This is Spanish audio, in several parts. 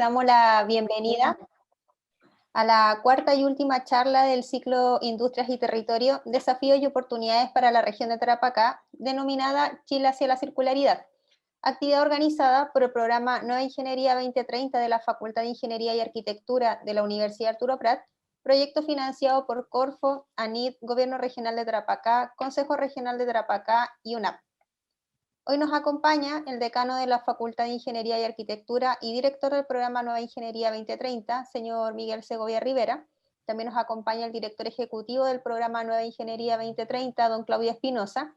damos la bienvenida a la cuarta y última charla del ciclo Industrias y Territorio, Desafíos y Oportunidades para la región de Tarapacá, denominada Chile hacia la circularidad, actividad organizada por el programa Nueva Ingeniería 2030 de la Facultad de Ingeniería y Arquitectura de la Universidad Arturo Prat, proyecto financiado por Corfo, ANID, Gobierno Regional de Tarapacá, Consejo Regional de Tarapacá y UNAP. Hoy nos acompaña el decano de la Facultad de Ingeniería y Arquitectura y director del programa Nueva Ingeniería 2030, señor Miguel Segovia Rivera. También nos acompaña el director ejecutivo del programa Nueva Ingeniería 2030, don Claudio Espinosa.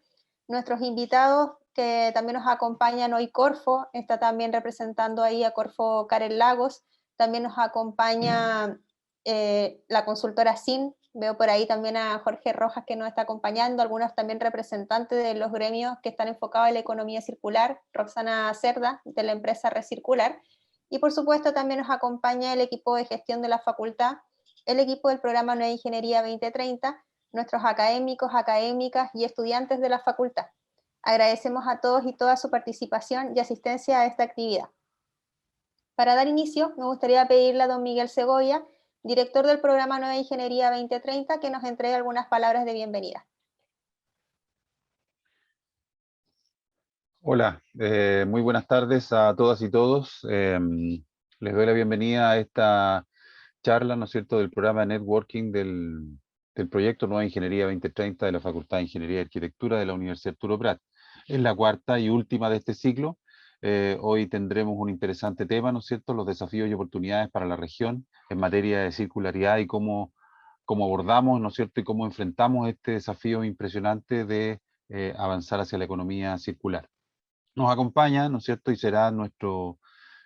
Nuestros invitados que también nos acompañan hoy Corfo, está también representando ahí a Corfo Karen Lagos. También nos acompaña la consultora SIN. Veo por ahí también a Jorge Rojas que nos está acompañando, algunos también representantes de los gremios que están enfocados en la economía circular, Roxana Cerda, de la empresa Recircular, y por supuesto también nos acompaña el equipo de gestión de la facultad, el equipo del programa Nueva Ingeniería 2030, nuestros académicos, académicas y estudiantes de la facultad. Agradecemos a todos y todas su participación y asistencia a esta actividad. Para dar inicio, me gustaría pedirle a don Miguel Segovia, director del programa Nueva Ingeniería 2030, que nos entregue algunas palabras de bienvenida. Hola, muy buenas tardes a todas y todos. Les doy la bienvenida a esta charla, ¿no es cierto?, del programa de Networking del proyecto Nueva Ingeniería 2030 de la Facultad de Ingeniería y Arquitectura de la Universidad Arturo Prat. Es la cuarta y última de este ciclo. Hoy tendremos un interesante tema, ¿no es cierto?, los desafíos y oportunidades para la región en materia de circularidad y cómo abordamos, ¿no es cierto?, y cómo enfrentamos este desafío impresionante de avanzar hacia la economía circular. Nos acompaña, ¿no es cierto?, y será nuestro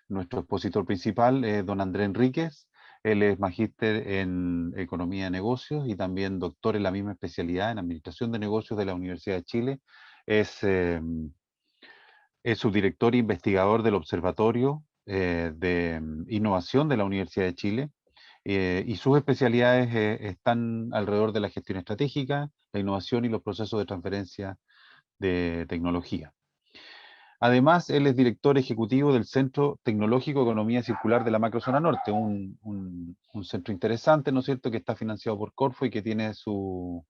expositor principal, don Andrés Enríquez. Él es magíster en Economía de Negocios y también doctor en la misma especialidad en Administración de Negocios de la Universidad de Chile. Es subdirector e investigador del Observatorio de Innovación de la Universidad de Chile. Y sus especialidades están alrededor de la gestión estratégica, la innovación y los procesos de transferencia de tecnología. Además, él es director ejecutivo del Centro Tecnológico de Economía Circular de la Macrozona Norte, un centro interesante, ¿no es cierto?, que está financiado por Corfo y que tiene su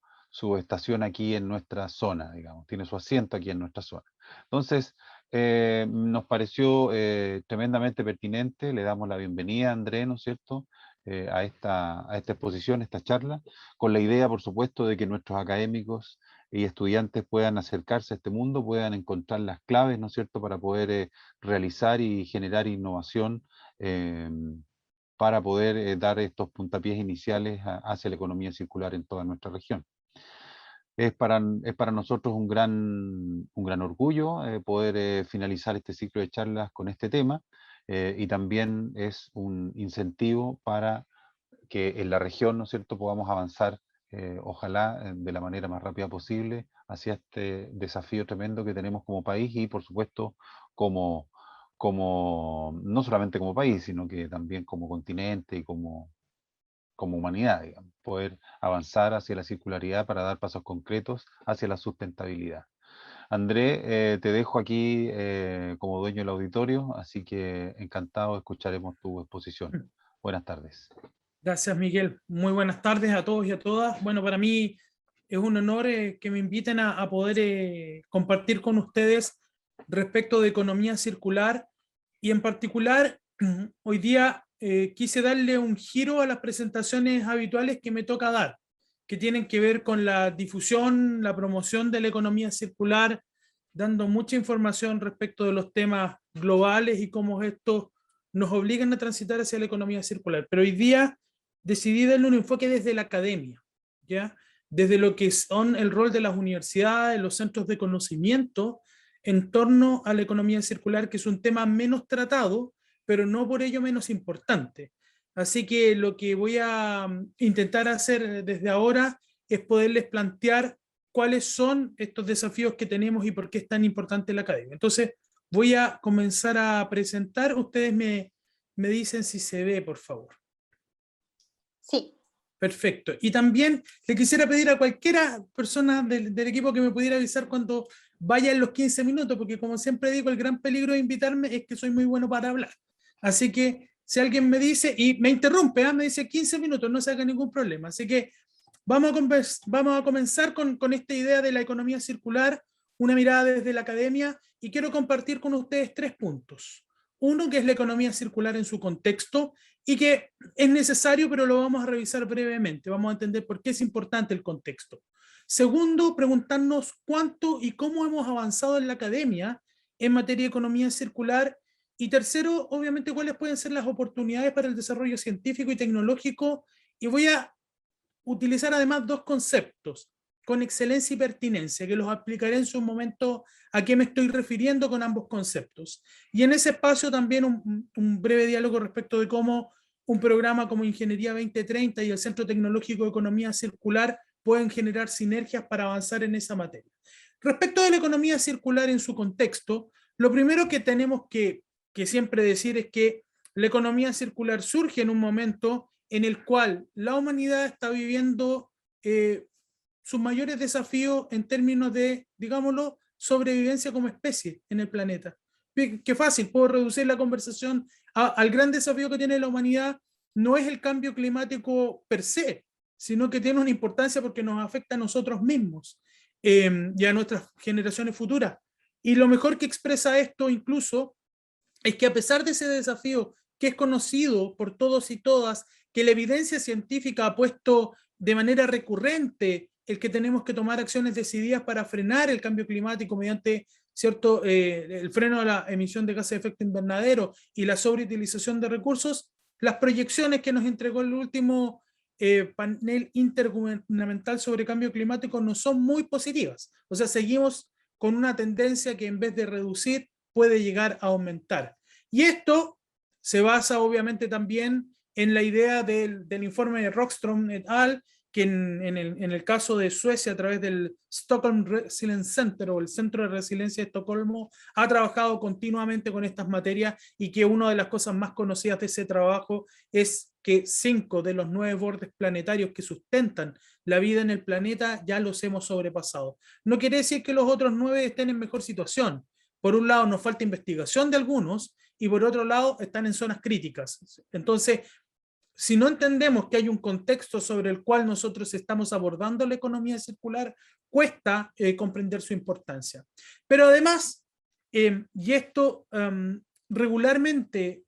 estación aquí en nuestra zona, digamos, tiene su asiento aquí en nuestra zona. Entonces, nos pareció tremendamente pertinente, le damos la bienvenida a Andrés, ¿no es cierto?, a esta exposición, a esta charla, con la idea, por supuesto, de que nuestros académicos y estudiantes puedan acercarse a este mundo, puedan encontrar las claves, ¿no es cierto?, para poder realizar y generar innovación para poder dar estos puntapiés iniciales hacia la economía circular en toda nuestra región. Es para nosotros un gran orgullo poder finalizar este ciclo de charlas con este tema y también es un incentivo para que en la región, ¿no es cierto?, podamos avanzar ojalá de la manera más rápida posible hacia este desafío tremendo que tenemos como país y por supuesto como no solamente como país, sino que también como continente y como humanidad, digamos, poder avanzar hacia la circularidad para dar pasos concretos hacia la sustentabilidad. André, te dejo aquí como dueño del auditorio, así que encantado escucharemos tu exposición. Buenas tardes. Gracias, Miguel. Muy buenas tardes a todos y a todas. Bueno, para mí es un honor que me inviten a poder compartir con ustedes respecto de economía circular y en particular hoy día quise darle un giro a las presentaciones habituales que me toca dar, que tienen que ver con la difusión, la promoción de la economía circular, dando mucha información respecto de los temas globales y cómo estos nos obligan a transitar hacia la economía circular. Pero hoy día decidí darle un enfoque desde la academia, ¿ya? Desde lo que son el rol de las universidades, los centros de conocimiento en torno a la economía circular, que es un tema menos tratado, pero no por ello menos importante. Así que lo que voy a intentar hacer desde ahora es poderles plantear cuáles son estos desafíos que tenemos y por qué es tan importante la academia. Entonces, voy a comenzar a presentar. Ustedes me dicen si se ve, por favor. Sí. Perfecto. Y también le quisiera pedir a cualquiera persona del equipo que me pudiera avisar cuando vaya en los 15 minutos, porque como siempre digo, el gran peligro de invitarme es que soy muy bueno para hablar. Así que si alguien me dice, y me interrumpe, me dice 15 minutos, no se haga ningún problema. Así que vamos a comenzar con esta idea de la economía circular, una mirada desde la academia, y quiero compartir con ustedes 3 puntos. Uno, que es la economía circular en su contexto, y que es necesario, pero lo vamos a revisar brevemente. Vamos a entender por qué es importante el contexto. Segundo, preguntarnos cuánto y cómo hemos avanzado en la academia en materia de economía circular. Y tercero, obviamente, cuáles pueden ser las oportunidades para el desarrollo científico y tecnológico. Y voy a utilizar además 2 conceptos, con excelencia y pertinencia, que los explicaré en su momento a qué me estoy refiriendo con ambos conceptos. Y en ese espacio también un breve diálogo respecto de cómo un programa como Ingeniería 2030 y el Centro Tecnológico de Economía Circular pueden generar sinergias para avanzar en esa materia. Respecto de la economía circular en su contexto, lo primero que tenemos que siempre decir es que la economía circular surge en un momento en el cual la humanidad está viviendo sus mayores desafíos en términos de, digámoslo, sobrevivencia como especie en el planeta. Qué fácil, puedo reducir la conversación al gran desafío que tiene la humanidad. No es el cambio climático per se, sino que tiene una importancia porque nos afecta a nosotros mismos y a nuestras generaciones futuras. Y lo mejor que expresa esto incluso es que a pesar de ese desafío que es conocido por todos y todas, que la evidencia científica ha puesto de manera recurrente el que tenemos que tomar acciones decididas para frenar el cambio climático mediante el freno de la emisión de gases de efecto invernadero y la sobreutilización de recursos, las proyecciones que nos entregó el último panel intergubernamental sobre cambio climático no son muy positivas. O sea, seguimos con una tendencia que en vez de reducir puede llegar a aumentar. Y esto se basa obviamente también en la idea del informe de Rockström et al., que en el caso de Suecia, a través del Stockholm Resilience Center o el Centro de Resiliencia de Estocolmo, ha trabajado continuamente con estas materias, y que una de las cosas más conocidas de ese trabajo es que 5 de los 9 bordes planetarios que sustentan la vida en el planeta ya los hemos sobrepasado. No quiere decir que los otros 9 estén en mejor situación. Por un lado nos falta investigación de algunos, y por otro lado están en zonas críticas. Entonces, si no entendemos que hay un contexto sobre el cual nosotros estamos abordando la economía circular, cuesta comprender su importancia. Pero además, y esto regularmente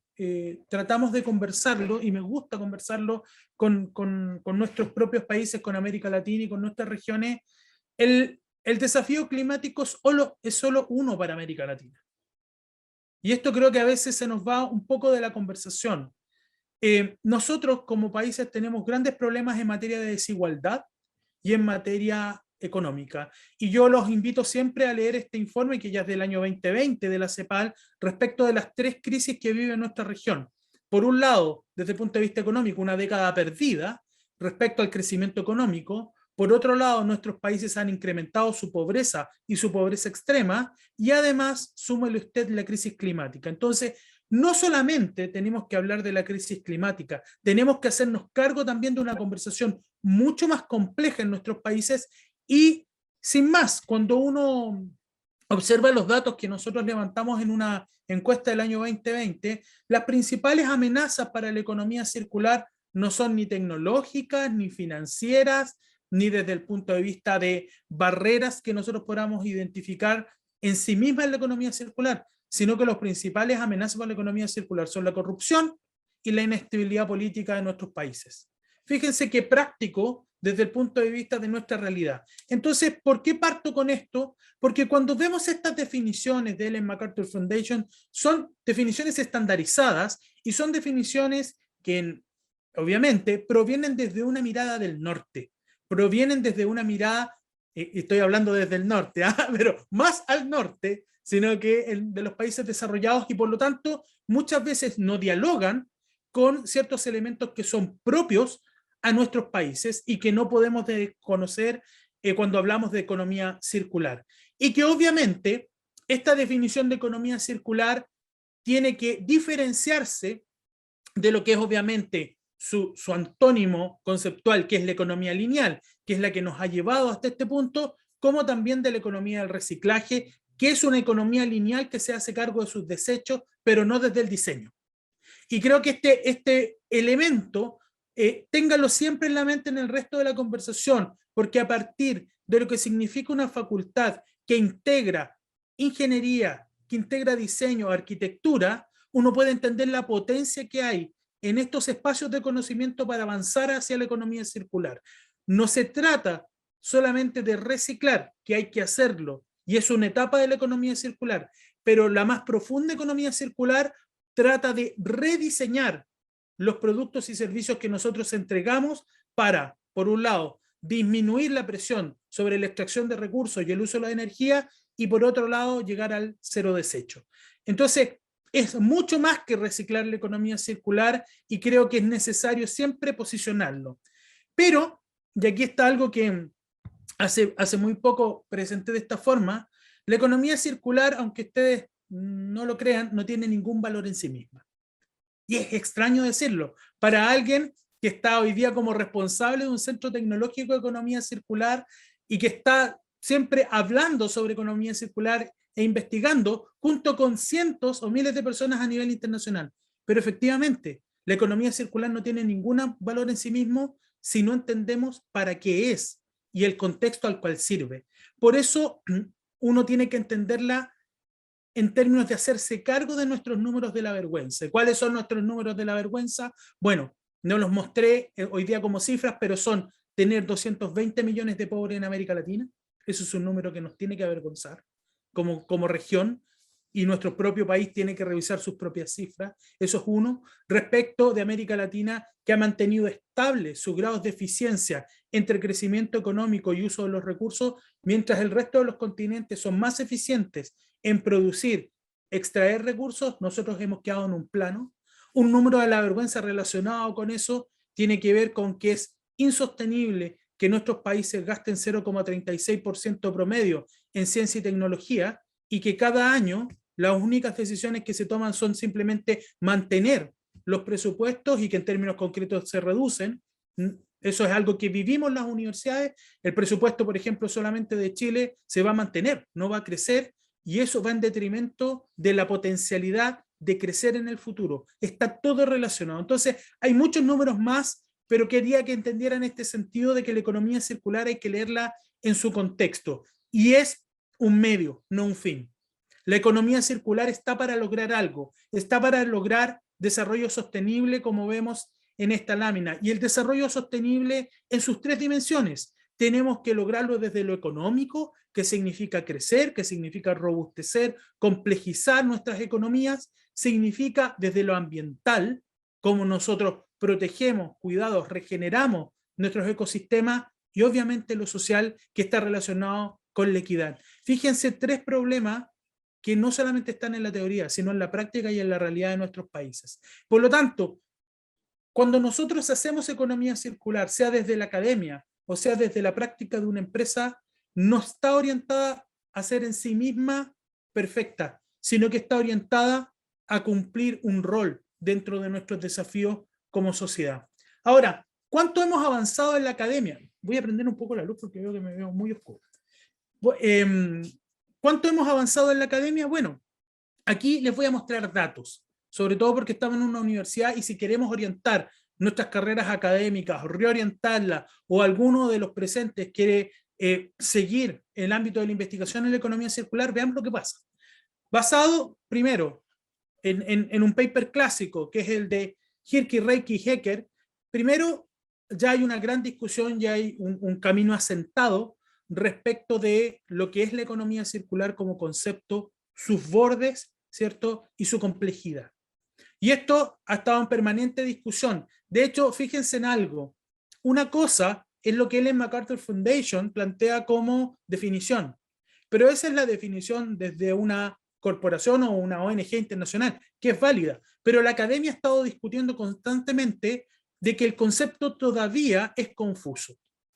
tratamos de conversarlo, y me gusta conversarlo con nuestros propios países, con América Latina y con nuestras regiones, el desafío climático es solo uno para América Latina. Y esto creo que a veces se nos va un poco de la conversación. Nosotros como países tenemos grandes problemas en materia de desigualdad y en materia económica. Y yo los invito siempre a leer este informe, que ya es del año 2020 de la CEPAL, respecto de las 3 crisis que vive nuestra región. Por un lado, desde el punto de vista económico, una década perdida respecto al crecimiento económico. Por otro lado, nuestros países han incrementado su pobreza y su pobreza extrema, y además, súmele usted la crisis climática. Entonces, no solamente tenemos que hablar de la crisis climática, tenemos que hacernos cargo también de una conversación mucho más compleja en nuestros países. Y sin más, cuando uno observa los datos que nosotros levantamos en una encuesta del año 2020, las principales amenazas para la economía circular no son ni tecnológicas, ni financieras, ni desde el punto de vista de barreras que nosotros podamos identificar en sí misma en la economía circular, sino que los principales amenazas para la economía circular son la corrupción y la inestabilidad política de nuestros países. Fíjense qué práctico desde el punto de vista de nuestra realidad. Entonces, ¿por qué parto con esto? Porque cuando vemos estas definiciones de Ellen MacArthur Foundation, son definiciones estandarizadas y son definiciones que obviamente provienen desde una mirada del norte, provienen desde una mirada, estoy hablando desde el norte, pero más al norte, sino que de los países desarrollados, y por lo tanto muchas veces no dialogan con ciertos elementos que son propios a nuestros países y que no podemos desconocer cuando hablamos de economía circular. Y que obviamente esta definición de economía circular tiene que diferenciarse de lo que es obviamente su antónimo conceptual, que es la economía lineal, que es la que nos ha llevado hasta este punto, como también de la economía del reciclaje, que es una economía lineal que se hace cargo de sus desechos, pero no desde el diseño. Y creo que este elemento, téngalo siempre en la mente en el resto de la conversación, porque a partir de lo que significa una facultad que integra ingeniería, que integra diseño, arquitectura, uno puede entender la potencia que hay en estos espacios de conocimiento para avanzar hacia la economía circular. No se trata solamente de reciclar, que hay que hacerlo, y es una etapa de la economía circular, pero la más profunda economía circular trata de rediseñar los productos y servicios que nosotros entregamos para, por un lado, disminuir la presión sobre la extracción de recursos y el uso de la energía, y por otro lado, llegar al cero desecho. Entonces, es mucho más que reciclar la economía circular y creo que es necesario siempre posicionarlo. Pero, y aquí está algo que hace muy poco presenté de esta forma, la economía circular, aunque ustedes no lo crean, no tiene ningún valor en sí misma. Y es extraño decirlo, para alguien que está hoy día como responsable de un centro tecnológico de economía circular y que está siempre hablando sobre economía circular e investigando junto con cientos o miles de personas a nivel internacional. Pero efectivamente, la economía circular no tiene ningún valor en sí mismo si no entendemos para qué es y el contexto al cual sirve. Por eso uno tiene que entenderla en términos de hacerse cargo de nuestros números de la vergüenza. ¿Cuáles son nuestros números de la vergüenza? Bueno, no los mostré hoy día como cifras, pero son tener 220 millones de pobres en América Latina. Eso es un número que nos tiene que avergonzar como región, y nuestro propio país tiene que revisar sus propias cifras. Eso es uno. Respecto de América Latina, que ha mantenido estable sus grados de eficiencia entre crecimiento económico y uso de los recursos, mientras el resto de los continentes son más eficientes en producir, extraer recursos, nosotros hemos quedado en un plano. Un número de la vergüenza relacionado con eso tiene que ver con que es insostenible que nuestros países gasten 0,36% promedio en ciencia y tecnología, y que cada año las únicas decisiones que se toman son simplemente mantener los presupuestos y que en términos concretos se reducen. Eso es algo que vivimos en las universidades. El presupuesto, por ejemplo, solamente de Chile se va a mantener, no va a crecer, y eso va en detrimento de la potencialidad de crecer en el futuro. Está todo relacionado. Entonces, hay muchos números más, pero quería que entendieran este sentido de que la economía circular hay que leerla en su contexto. Y es un medio, no un fin. La economía circular está para lograr algo, está para lograr desarrollo sostenible, como vemos en esta lámina, y el desarrollo sostenible en sus tres dimensiones. Tenemos que lograrlo desde lo económico, que significa crecer, que significa robustecer, complejizar nuestras economías, significa desde lo ambiental, como nosotros protegemos, cuidamos, regeneramos nuestros ecosistemas, y obviamente lo social, que está relacionado con la equidad. Fíjense, tres problemas que no solamente están en la teoría, sino en la práctica y en la realidad de nuestros países. Por lo tanto, cuando nosotros hacemos economía circular, sea desde la academia o sea desde la práctica de una empresa, no está orientada a ser en sí misma perfecta, sino que está orientada a cumplir un rol dentro de nuestros desafíos como sociedad. Ahora, ¿cuánto hemos avanzado en la academia? Voy a prender un poco la luz porque veo que me veo muy oscuro. ¿Cuánto hemos avanzado en la academia? Bueno, aquí les voy a mostrar datos, sobre todo porque estamos en una universidad y si queremos orientar nuestras carreras académicas, reorientarlas, o alguno de los presentes quiere seguir el ámbito de la investigación en la economía circular, veamos lo que pasa. Basado, primero, en un paper clásico, que es el de Hirki, Reiki y Hecker, primero ya hay una gran discusión, ya hay un camino asentado respecto de lo que es la economía circular como concepto, sus bordes, ¿cierto? Y su complejidad. Y esto ha estado en permanente discusión. De hecho, fíjense en algo. Una cosa es lo que Ellen MacArthur Foundation plantea como definición, pero esa es la definición desde una corporación o una ONG internacional, que es válida. Pero la academia ha estado discutiendo constantemente de que el concepto todavía es confuso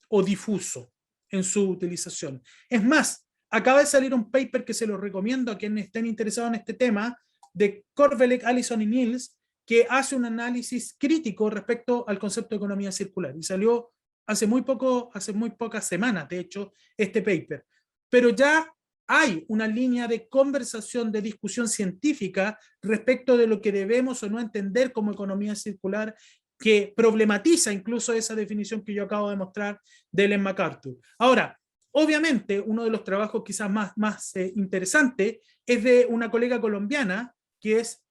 o difuso en su utilización. Es más, acaba de salir un paper que se lo recomiendo a quienes estén interesados en este tema, de Korvelek, Allison y Niels, que hace un análisis crítico respecto al concepto de economía circular. Y salió hace muy pocas semanas, de hecho, este paper. Pero ya hay una línea de conversación, de discusión científica respecto de lo que debemos o no entender como economía circular, que problematiza incluso esa definición que yo acabo de mostrar de Ellen MacArthur. Ahora, obviamente, uno de los trabajos quizás más interesantes es de una colega colombiana, que es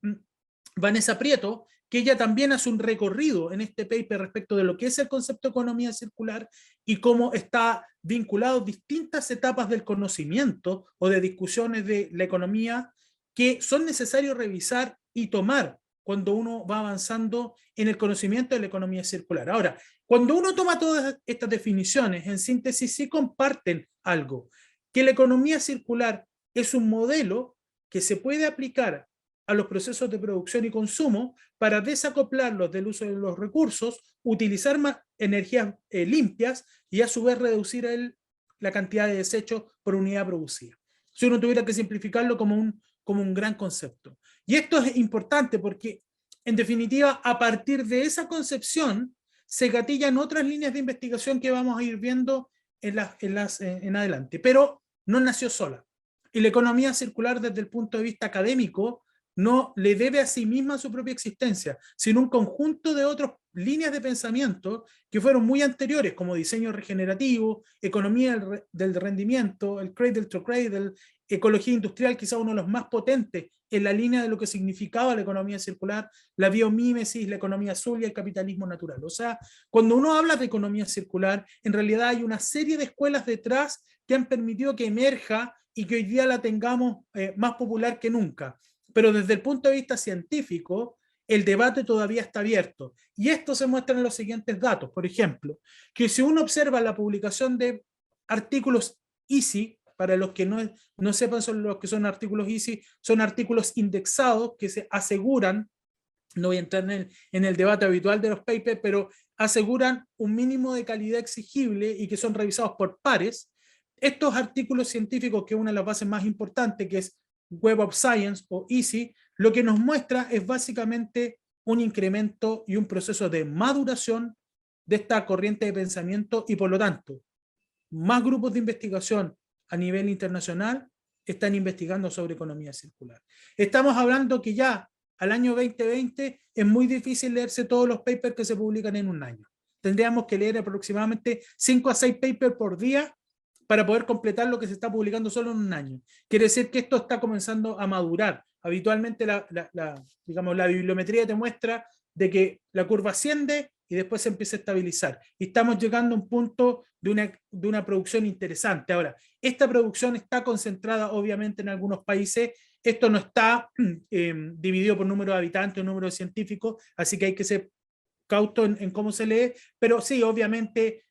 Vanessa Prieto, que ella también hace un recorrido en este paper respecto de lo que es el concepto de economía circular y cómo está vinculado a distintas etapas del conocimiento o de discusiones de la economía que son necesarios revisar y tomar cuando uno va avanzando en el conocimiento de la economía circular. Ahora, cuando uno toma todas estas definiciones, en síntesis, sí comparten algo, que la economía circular es un modelo que se puede aplicar a los procesos de producción y consumo para desacoplarlos del uso de los recursos, utilizar más energías limpias y a su vez reducir la cantidad de desechos por unidad producida. Si uno tuviera que simplificarlo como un gran concepto. Y esto es importante porque, en definitiva, a partir de esa concepción se gatillan otras líneas de investigación que vamos a ir viendo en adelante. Pero no nació sola. Y la economía circular, desde el punto de vista académico, no le debe a sí misma su propia existencia, sino un conjunto de otras líneas de pensamiento que fueron muy anteriores, como diseño regenerativo, economía del rendimiento, el cradle to cradle, ecología industrial, quizá uno de los más potentes en la línea de lo que significaba la economía circular, la biomímesis, la economía azul y el capitalismo natural. O sea, cuando uno habla de economía circular, en realidad hay una serie de escuelas detrás que han permitido que emerja y que hoy día la tengamos más popular que nunca. Pero desde el punto de vista científico, el debate todavía está abierto. Y esto se muestra en los siguientes datos. Por ejemplo, que si uno observa la publicación de artículos EASY, para los que no sepan son los que son artículos EASY, son artículos indexados que se aseguran, no voy a entrar en el debate habitual de los papers, pero aseguran un mínimo de calidad exigible y que son revisados por pares. Estos artículos científicos, que es una de las bases más importantes, que es Web of Science o EASY, lo que nos muestra es básicamente un incremento y un proceso de maduración de esta corriente de pensamiento y por lo tanto más grupos de investigación a nivel internacional están investigando sobre economía circular. Estamos hablando que ya al año 2020 es muy difícil leerse todos los papers que se publican en un año. Tendríamos que leer aproximadamente 5 a 6 papers por día para poder completar lo que se está publicando solo en un año. Quiere decir que esto está comenzando a madurar. Habitualmente digamos, la bibliometría te muestra de que la curva asciende y después se empieza a estabilizar. Y estamos llegando a un punto de una producción interesante. Ahora, esta producción está concentrada obviamente en algunos países. Esto no está dividido por número de habitantes o número de científicos, así que hay que ser cauto en cómo se lee, pero sí, obviamente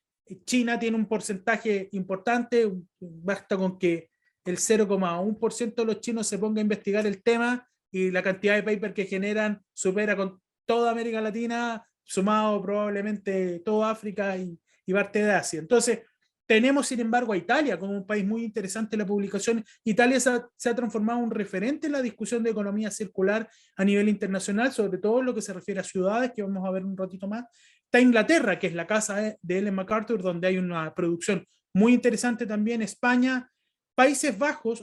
China tiene un porcentaje importante, basta con que el 0,1% de los chinos se ponga a investigar el tema y la cantidad de papers que generan supera con toda América Latina, sumado probablemente toda África y parte de Asia. Entonces, tenemos sin embargo a Italia como un país muy interesante en la publicación. Italia se ha transformado en un referente en la discusión de economía circular a nivel internacional, sobre todo en lo que se refiere a ciudades, que vamos a ver un ratito más. Está Inglaterra, que es la casa de Ellen MacArthur, donde hay una producción muy interesante también. España, Países Bajos,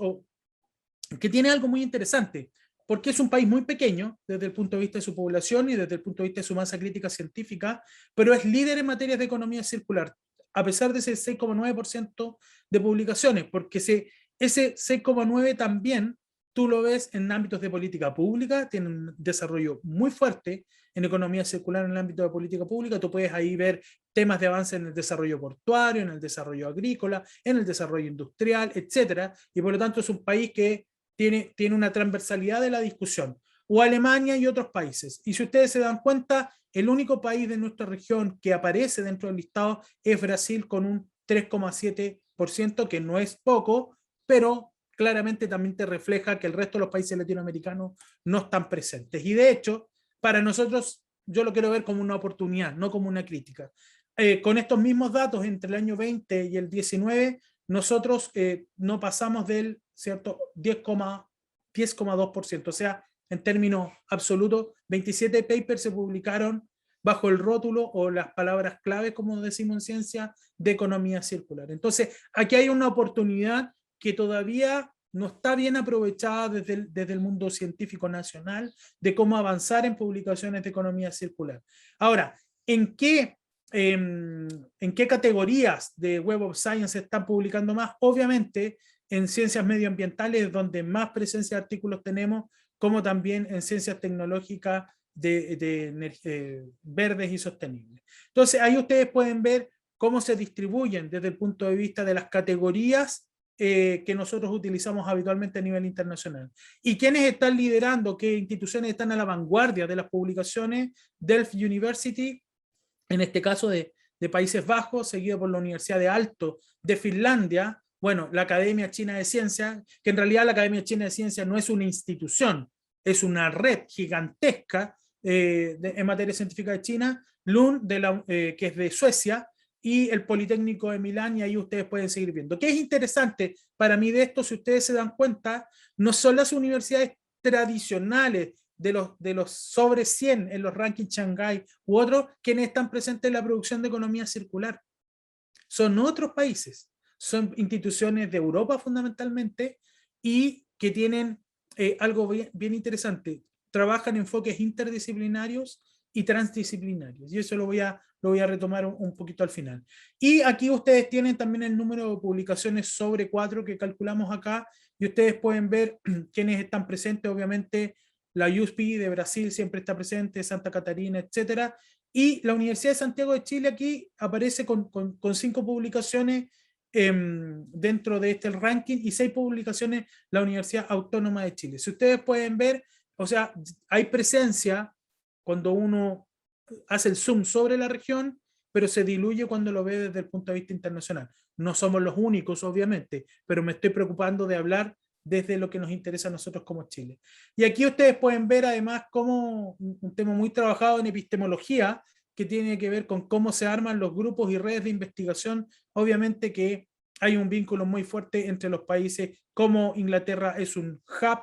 que tiene algo muy interesante, porque es un país muy pequeño desde el punto de vista de su población y desde el punto de vista de su masa crítica científica, pero es líder en materias de economía circular, a pesar de ese 6,9% de publicaciones, porque ese 6,9% también tú lo ves en ámbitos de política pública, tiene un desarrollo muy fuerte en economía circular en el ámbito de política pública. Tú puedes ahí ver temas de avance en el desarrollo portuario, en el desarrollo agrícola, en el desarrollo industrial, etcétera, y por lo tanto es un país que tiene una transversalidad de la discusión, o Alemania y otros países. Y si ustedes se dan cuenta, el único país de nuestra región que aparece dentro del listado es Brasil con un 3,7%, que no es poco, pero claramente también te refleja que el resto de los países latinoamericanos no están presentes. Y de hecho, para nosotros, yo lo quiero ver como una oportunidad, no como una crítica. Con estos mismos datos entre el año 20 y el 19, nosotros no pasamos del 10,2%, o sea, en términos absolutos, 27 papers se publicaron bajo el rótulo o las palabras clave, como decimos en ciencia, de economía circular. Entonces, aquí hay una oportunidad que todavía no está bien aprovechada desde el mundo científico nacional de cómo avanzar en publicaciones de economía circular. Ahora, ¿en qué categorías de Web of Science se están publicando más? Obviamente en ciencias medioambientales, donde más presencia de artículos tenemos, como también en ciencias tecnológicas verdes y sostenibles. Entonces ahí ustedes pueden ver cómo se distribuyen desde el punto de vista de las categorías que nosotros utilizamos habitualmente a nivel internacional. ¿Y quiénes están liderando? ¿Qué instituciones están a la vanguardia de las publicaciones? Delft University, en este caso de Países Bajos, seguido por la Universidad de Aalto de Finlandia. Bueno, la Academia China de Ciencias, que en realidad la Academia China de Ciencias no es una institución, es una red gigantesca en materia científica de China. Lund, que es de Suecia, y el Politécnico de Milán, y ahí ustedes pueden seguir viendo. ¿Qué es interesante para mí de esto? Si ustedes se dan cuenta, no son las universidades tradicionales de los sobre 100 en los rankings Shanghai u otros quienes están presentes en la producción de economía circular. Son otros países, son instituciones de Europa fundamentalmente, y que tienen algo bien interesante. Trabajan enfoques interdisciplinarios y transdisciplinarios, y eso lo voy a retomar un poquito al final. Y aquí ustedes tienen también el número de publicaciones sobre 4 que calculamos acá, y ustedes pueden ver quiénes están presentes. Obviamente la USP de Brasil siempre está presente, Santa Catarina, etcétera, y la Universidad de Santiago de Chile aquí aparece con 5 publicaciones dentro de este ranking, y 6 publicaciones la Universidad Autónoma de Chile. Si ustedes pueden ver, o sea, hay presencia cuando uno hace el zoom sobre la región, pero se diluye cuando lo ve desde el punto de vista internacional. No somos los únicos, obviamente, pero me estoy preocupando de hablar desde lo que nos interesa a nosotros como Chile. Y aquí ustedes pueden ver además cómo un tema muy trabajado en epistemología, que tiene que ver con cómo se arman los grupos y redes de investigación. Obviamente que hay un vínculo muy fuerte entre los países, como Inglaterra es un hub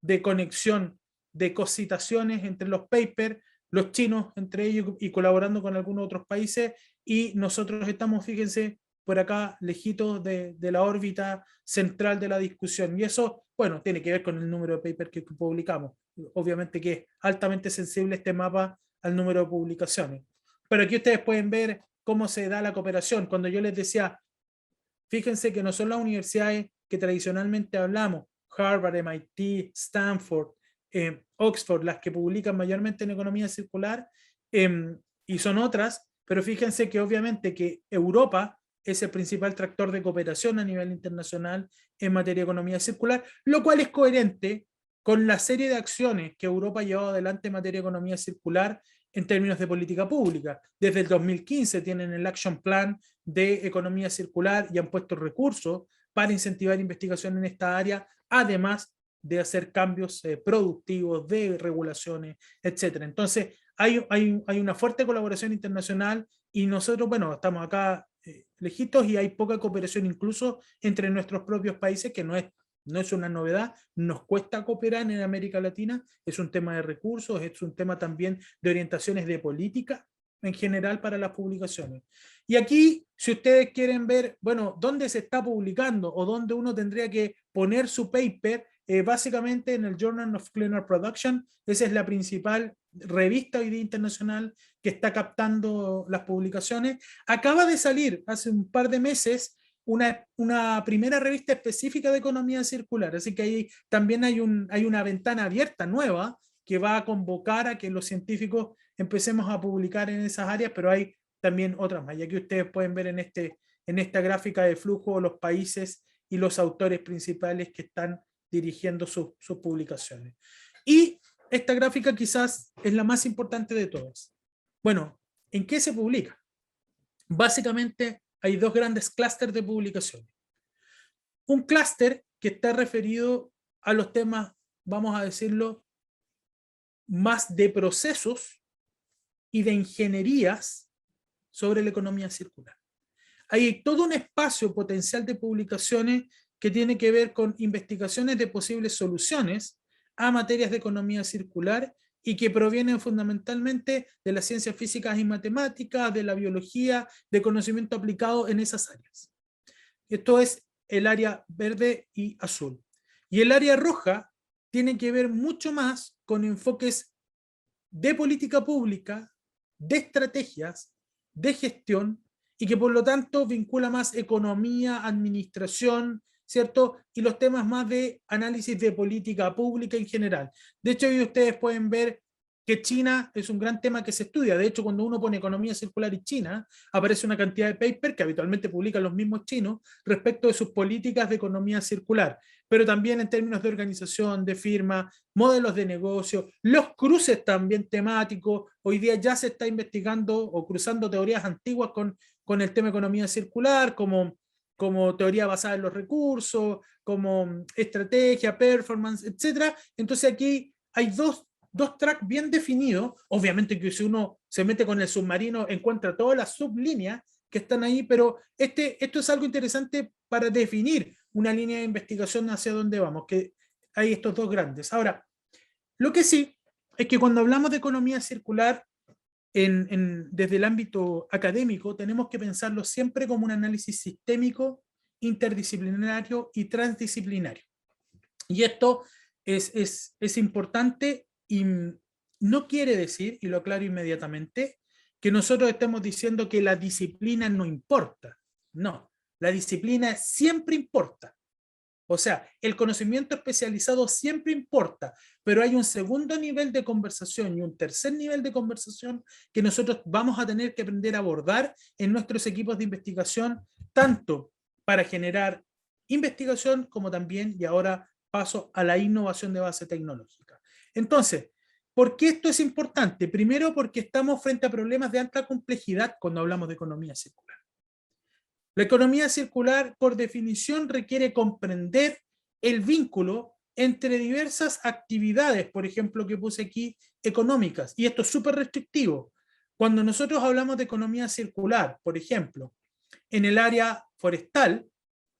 de conexión de cositaciones entre los papers, los chinos entre ellos y colaborando con algunos otros países, y nosotros estamos, fíjense, por acá lejitos de la órbita central de la discusión, y eso, bueno, tiene que ver con el número de papers que publicamos. Obviamente que es altamente sensible este mapa al número de publicaciones, pero aquí ustedes pueden ver cómo se da la cooperación. Cuando yo les decía, fíjense que no son las universidades que tradicionalmente hablamos, Harvard, MIT, Stanford, Oxford, las que publican mayormente en economía circular, y son otras, pero fíjense que obviamente que Europa es el principal tractor de cooperación a nivel internacional en materia de economía circular, lo cual es coherente con la serie de acciones que Europa ha llevado adelante en materia de economía circular en términos de política pública. Desde el 2015 tienen el Action Plan de economía circular y han puesto recursos para incentivar investigación en esta área, además de hacer cambios productivos, de regulaciones, etc. Entonces, hay una fuerte colaboración internacional, y nosotros, bueno, estamos acá lejitos, y hay poca cooperación incluso entre nuestros propios países, que no es una novedad. Nos cuesta cooperar en América Latina, es un tema de recursos, es un tema también de orientaciones de política en general para las publicaciones. Y aquí, si ustedes quieren ver, bueno, dónde se está publicando o dónde uno tendría que poner su paper, básicamente en el Journal of Clean Air Production. Esa es la principal revista hoy día internacional que está captando las publicaciones. Acaba de salir hace un par de meses una primera revista específica de economía circular, así que ahí también hay una ventana abierta nueva que va a convocar a que los científicos empecemos a publicar en esas áreas, pero hay también otras más. Y aquí ustedes pueden ver en esta gráfica de flujo los países y los autores principales que están dirigiendo sus publicaciones. Y esta gráfica quizás es la más importante de todas. Bueno, ¿en qué se publica? Básicamente hay 2 grandes clústeres de publicaciones. Un clúster que está referido a los temas, vamos a decirlo, más de procesos y de ingenierías sobre la economía circular. Hay todo un espacio potencial de publicaciones que tiene que ver con investigaciones de posibles soluciones a materias de economía circular, y que provienen fundamentalmente de las ciencias físicas y matemáticas, de la biología, de conocimiento aplicado en esas áreas. Esto es el área verde y azul. Y el área roja tiene que ver mucho más con enfoques de política pública, de estrategias, de gestión, y que por lo tanto vincula más economía, administración, ¿cierto? Y los temas más de análisis de política pública en general. De hecho, hoy ustedes pueden ver que China es un gran tema que se estudia. De hecho, cuando uno pone economía circular y China, aparece una cantidad de papers que habitualmente publican los mismos chinos respecto de sus políticas de economía circular, pero también en términos de organización, de firma, modelos de negocio, los cruces también temáticos. Hoy día ya se está investigando o cruzando teorías antiguas con el tema de economía circular, como teoría basada en los recursos, como estrategia, performance, etc. Entonces aquí hay dos tracks bien definidos. Obviamente que si uno se mete con el submarino encuentra todas las sublíneas que están ahí, pero esto es algo interesante para definir una línea de investigación hacia dónde vamos, que hay estos dos grandes. Ahora, lo que sí es que cuando hablamos de economía circular desde el ámbito académico, tenemos que pensarlo siempre como un análisis sistémico, interdisciplinario y transdisciplinario. Y esto es importante y no quiere decir, y lo aclaro inmediatamente, que nosotros estemos diciendo que la disciplina no importa. No, la disciplina siempre importa. O sea, el conocimiento especializado siempre importa, pero hay un segundo nivel de conversación y un tercer nivel de conversación que nosotros vamos a tener que aprender a abordar en nuestros equipos de investigación, tanto para generar investigación como también, y ahora paso a la innovación de base tecnológica. Entonces, ¿por qué esto es importante? Primero, porque estamos frente a problemas de alta complejidad cuando hablamos de economía circular. La economía circular, por definición, requiere comprender el vínculo entre diversas actividades, por ejemplo, que puse aquí, económicas, y esto es súper restrictivo. Cuando nosotros hablamos de economía circular, por ejemplo, en el área forestal,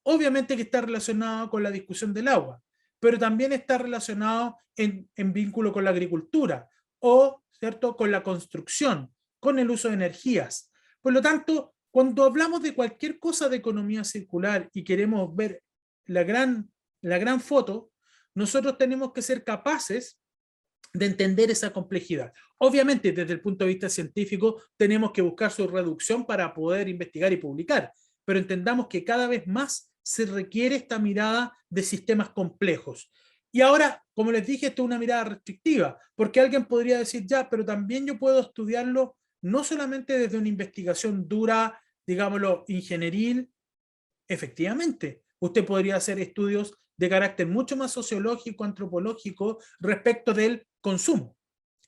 obviamente que está relacionado con la discusión del agua, pero también está relacionado en vínculo con la agricultura o, ¿cierto?, con la construcción, con el uso de energías. Por lo tanto, cuando hablamos de cualquier cosa de economía circular y queremos ver la gran foto, nosotros tenemos que ser capaces de entender esa complejidad. Obviamente, desde el punto de vista científico, tenemos que buscar su reducción para poder investigar y publicar, pero entendamos que cada vez más se requiere esta mirada de sistemas complejos. Y ahora, como les dije, esto es una mirada restrictiva, porque alguien podría decir, ya, pero también yo puedo estudiarlo no solamente desde una investigación dura, digámoslo, ingenieril. Efectivamente, usted podría hacer estudios de carácter mucho más sociológico, antropológico, respecto del consumo.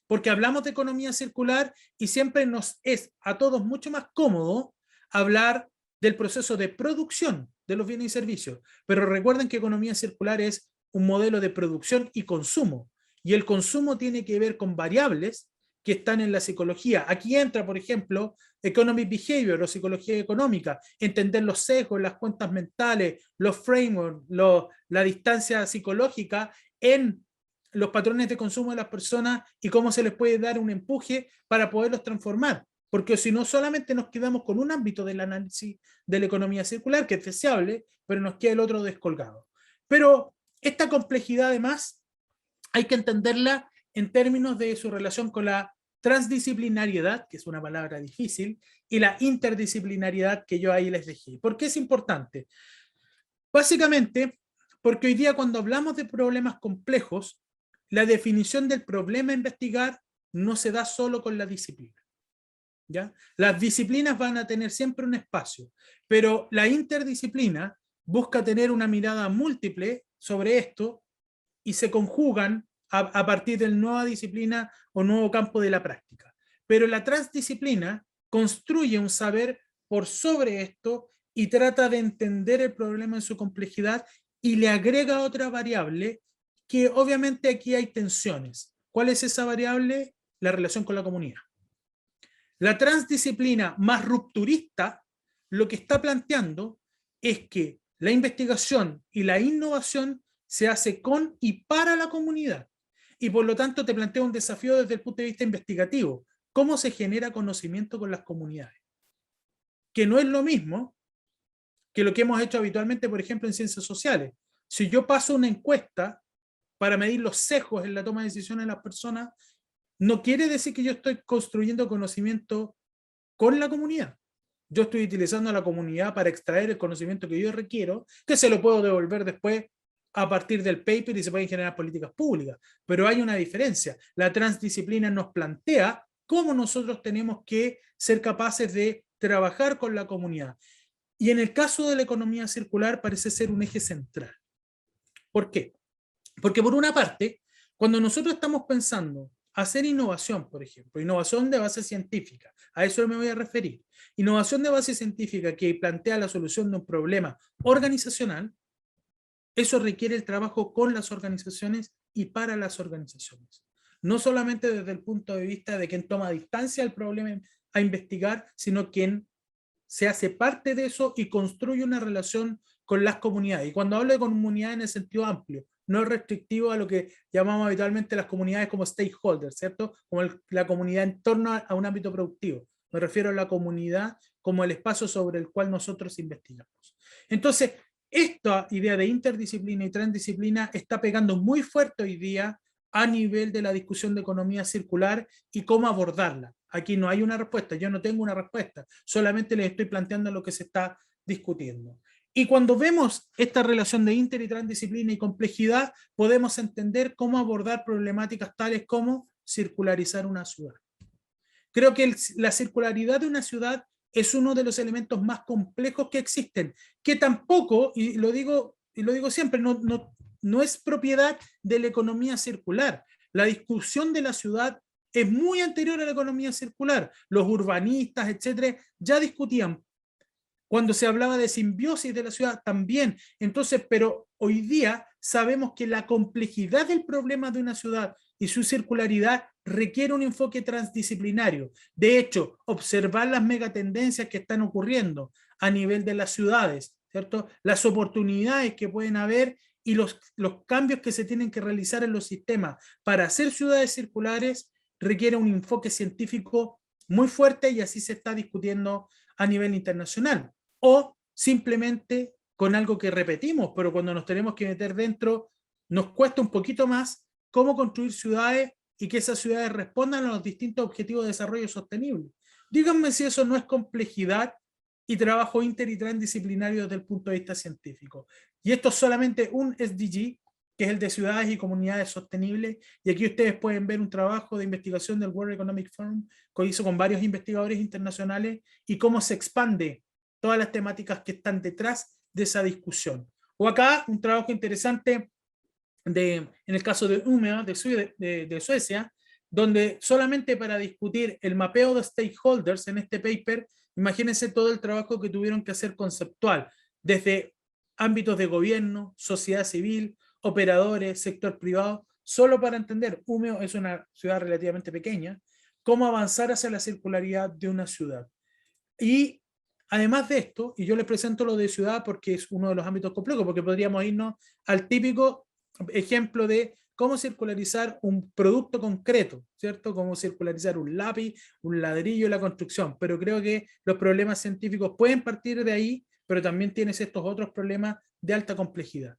Porque hablamos de economía circular y siempre nos es a todos mucho más cómodo hablar del proceso de producción de los bienes y servicios. Pero recuerden que economía circular es un modelo de producción y consumo. Y el consumo tiene que ver con variables que están en la psicología. Aquí entra, por ejemplo, economic behavior o psicología económica, entender los sesgos, las cuentas mentales, los frameworks, la distancia psicológica en los patrones de consumo de las personas y cómo se les puede dar un empuje para poderlos transformar. Porque si no, solamente nos quedamos con un ámbito del análisis de la economía circular, que es deseable, pero nos queda el otro descolgado. Pero esta complejidad, además, hay que entenderla en términos de su relación con la transdisciplinariedad, que es una palabra difícil, y la interdisciplinariedad que yo ahí les dejé. ¿Por qué es importante? Básicamente, porque hoy día cuando hablamos de problemas complejos, la definición del problema a investigar no se da solo con la disciplina. ¿Ya? Las disciplinas van a tener siempre un espacio, pero la interdisciplina busca tener una mirada múltiple sobre esto y se conjugan a partir de nueva disciplina o nuevo campo de la práctica. Pero la transdisciplina construye un saber por sobre esto y trata de entender el problema en su complejidad y le agrega otra variable que obviamente aquí hay tensiones. ¿Cuál es esa variable? La relación con la comunidad. La transdisciplina más rupturista lo que está planteando es que la investigación y la innovación se hace con y para la comunidad. Y por lo tanto te plantea un desafío desde el punto de vista investigativo. ¿Cómo se genera conocimiento con las comunidades? Que no es lo mismo que lo que hemos hecho habitualmente, por ejemplo, en ciencias sociales. O si yo paso una encuesta para medir los sesgos en la toma de decisiones de las personas, no quiere decir que yo estoy construyendo conocimiento con la comunidad. Yo estoy utilizando a la comunidad para extraer el conocimiento que yo requiero, que se lo puedo devolver después a partir del paper y se pueden generar políticas públicas. Pero hay una diferencia. La transdisciplina nos plantea cómo nosotros tenemos que ser capaces de trabajar con la comunidad. Y en el caso de la economía circular parece ser un eje central. ¿Por qué? Porque por una parte, cuando nosotros estamos pensando hacer innovación, por ejemplo, innovación de base científica, a eso me voy a referir. Innovación de base científica que plantea la solución de un problema organizacional, eso requiere el trabajo con las organizaciones y para las organizaciones. No solamente desde el punto de vista de quien toma distancia al problema a investigar, sino quien se hace parte de eso y construye una relación con las comunidades. Y cuando hablo de comunidad en el sentido amplio, no es restrictivo a lo que llamamos habitualmente las comunidades como stakeholders, ¿cierto? Como la comunidad en torno a un ámbito productivo. Me refiero a la comunidad como el espacio sobre el cual nosotros investigamos. Entonces, esta idea de interdisciplina y transdisciplina está pegando muy fuerte hoy día a nivel de la discusión de economía circular y cómo abordarla. Aquí no hay una respuesta, yo no tengo una respuesta, solamente les estoy planteando lo que se está discutiendo. Y cuando vemos esta relación de inter y transdisciplina y complejidad, podemos entender cómo abordar problemáticas tales como circularizar una ciudad. Creo que la circularidad de una ciudad es uno de los elementos más complejos que existen, que tampoco, y lo digo siempre, no es propiedad de la economía circular. La discusión de la ciudad es muy anterior a la economía circular. Los urbanistas, etcétera, ya discutían. Cuando se hablaba de simbiosis de la ciudad también. Entonces, pero hoy día sabemos que la complejidad del problema de una ciudad y su circularidad requiere un enfoque transdisciplinario. De hecho, observar las megatendencias que están ocurriendo a nivel de las ciudades, ¿cierto? Las oportunidades que pueden haber y los cambios que se tienen que realizar en los sistemas para hacer ciudades circulares requiere un enfoque científico muy fuerte y así se está discutiendo a nivel internacional. O simplemente con algo que repetimos, pero cuando nos tenemos que meter dentro, nos cuesta un poquito más cómo construir ciudades y que esas ciudades respondan a los distintos objetivos de desarrollo sostenible. Díganme si eso no es complejidad y trabajo inter y transdisciplinario desde el punto de vista científico. Y esto es solamente un SDG, que es el de ciudades y comunidades sostenibles, y aquí ustedes pueden ver un trabajo de investigación del World Economic Forum que hizo con varios investigadores internacionales y cómo se expande todas las temáticas que están detrás de esa discusión. O acá un trabajo interesante en el caso de Umeå, de Suecia, donde solamente para discutir el mapeo de stakeholders en este paper, imagínense todo el trabajo que tuvieron que hacer conceptual, desde ámbitos de gobierno, sociedad civil, operadores, sector privado, solo para entender, Umeå es una ciudad relativamente pequeña, cómo avanzar hacia la circularidad de una ciudad. Y además de esto, y yo les presento lo de ciudad porque es uno de los ámbitos complejos, porque podríamos irnos al típico ejemplo de cómo circularizar un producto concreto, ¿cierto? Cómo circularizar un lápiz, un ladrillo, la construcción, pero creo que los problemas científicos pueden partir de ahí, pero también tienes estos otros problemas de alta complejidad.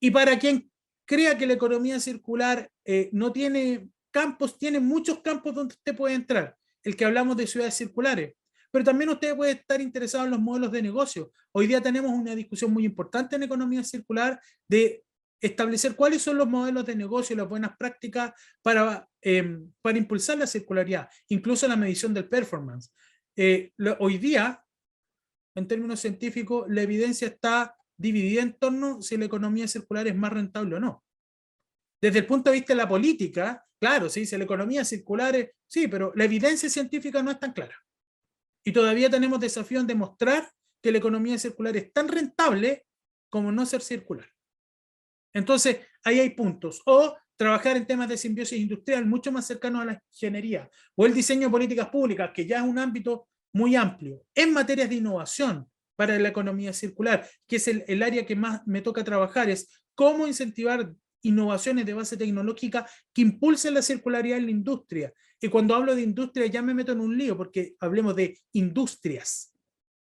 Y para quien crea que la economía circular no tiene campos, tiene muchos campos donde usted puede entrar, el que hablamos de ciudades circulares, pero también usted puede estar interesado en los modelos de negocio. Hoy día tenemos una discusión muy importante en economía circular de establecer cuáles son los modelos de negocio y las buenas prácticas para impulsar la circularidad, incluso la medición del performance. Hoy día, en términos científicos, la evidencia está dividida en torno a si la economía circular es más rentable o no. Desde el punto de vista de la política, claro, se dice la economía circular, sí, pero la evidencia científica no es tan clara. Y todavía tenemos desafío en demostrar que la economía circular es tan rentable como no ser circular. Entonces, ahí hay puntos. O trabajar en temas de simbiosis industrial mucho más cercanos a la ingeniería. O el diseño de políticas públicas, que ya es un ámbito muy amplio. En materias de innovación para la economía circular, que es el área que más me toca trabajar, es cómo incentivar innovaciones de base tecnológica que impulsen la circularidad en la industria. Y cuando hablo de industria ya me meto en un lío, porque hablemos de industrias,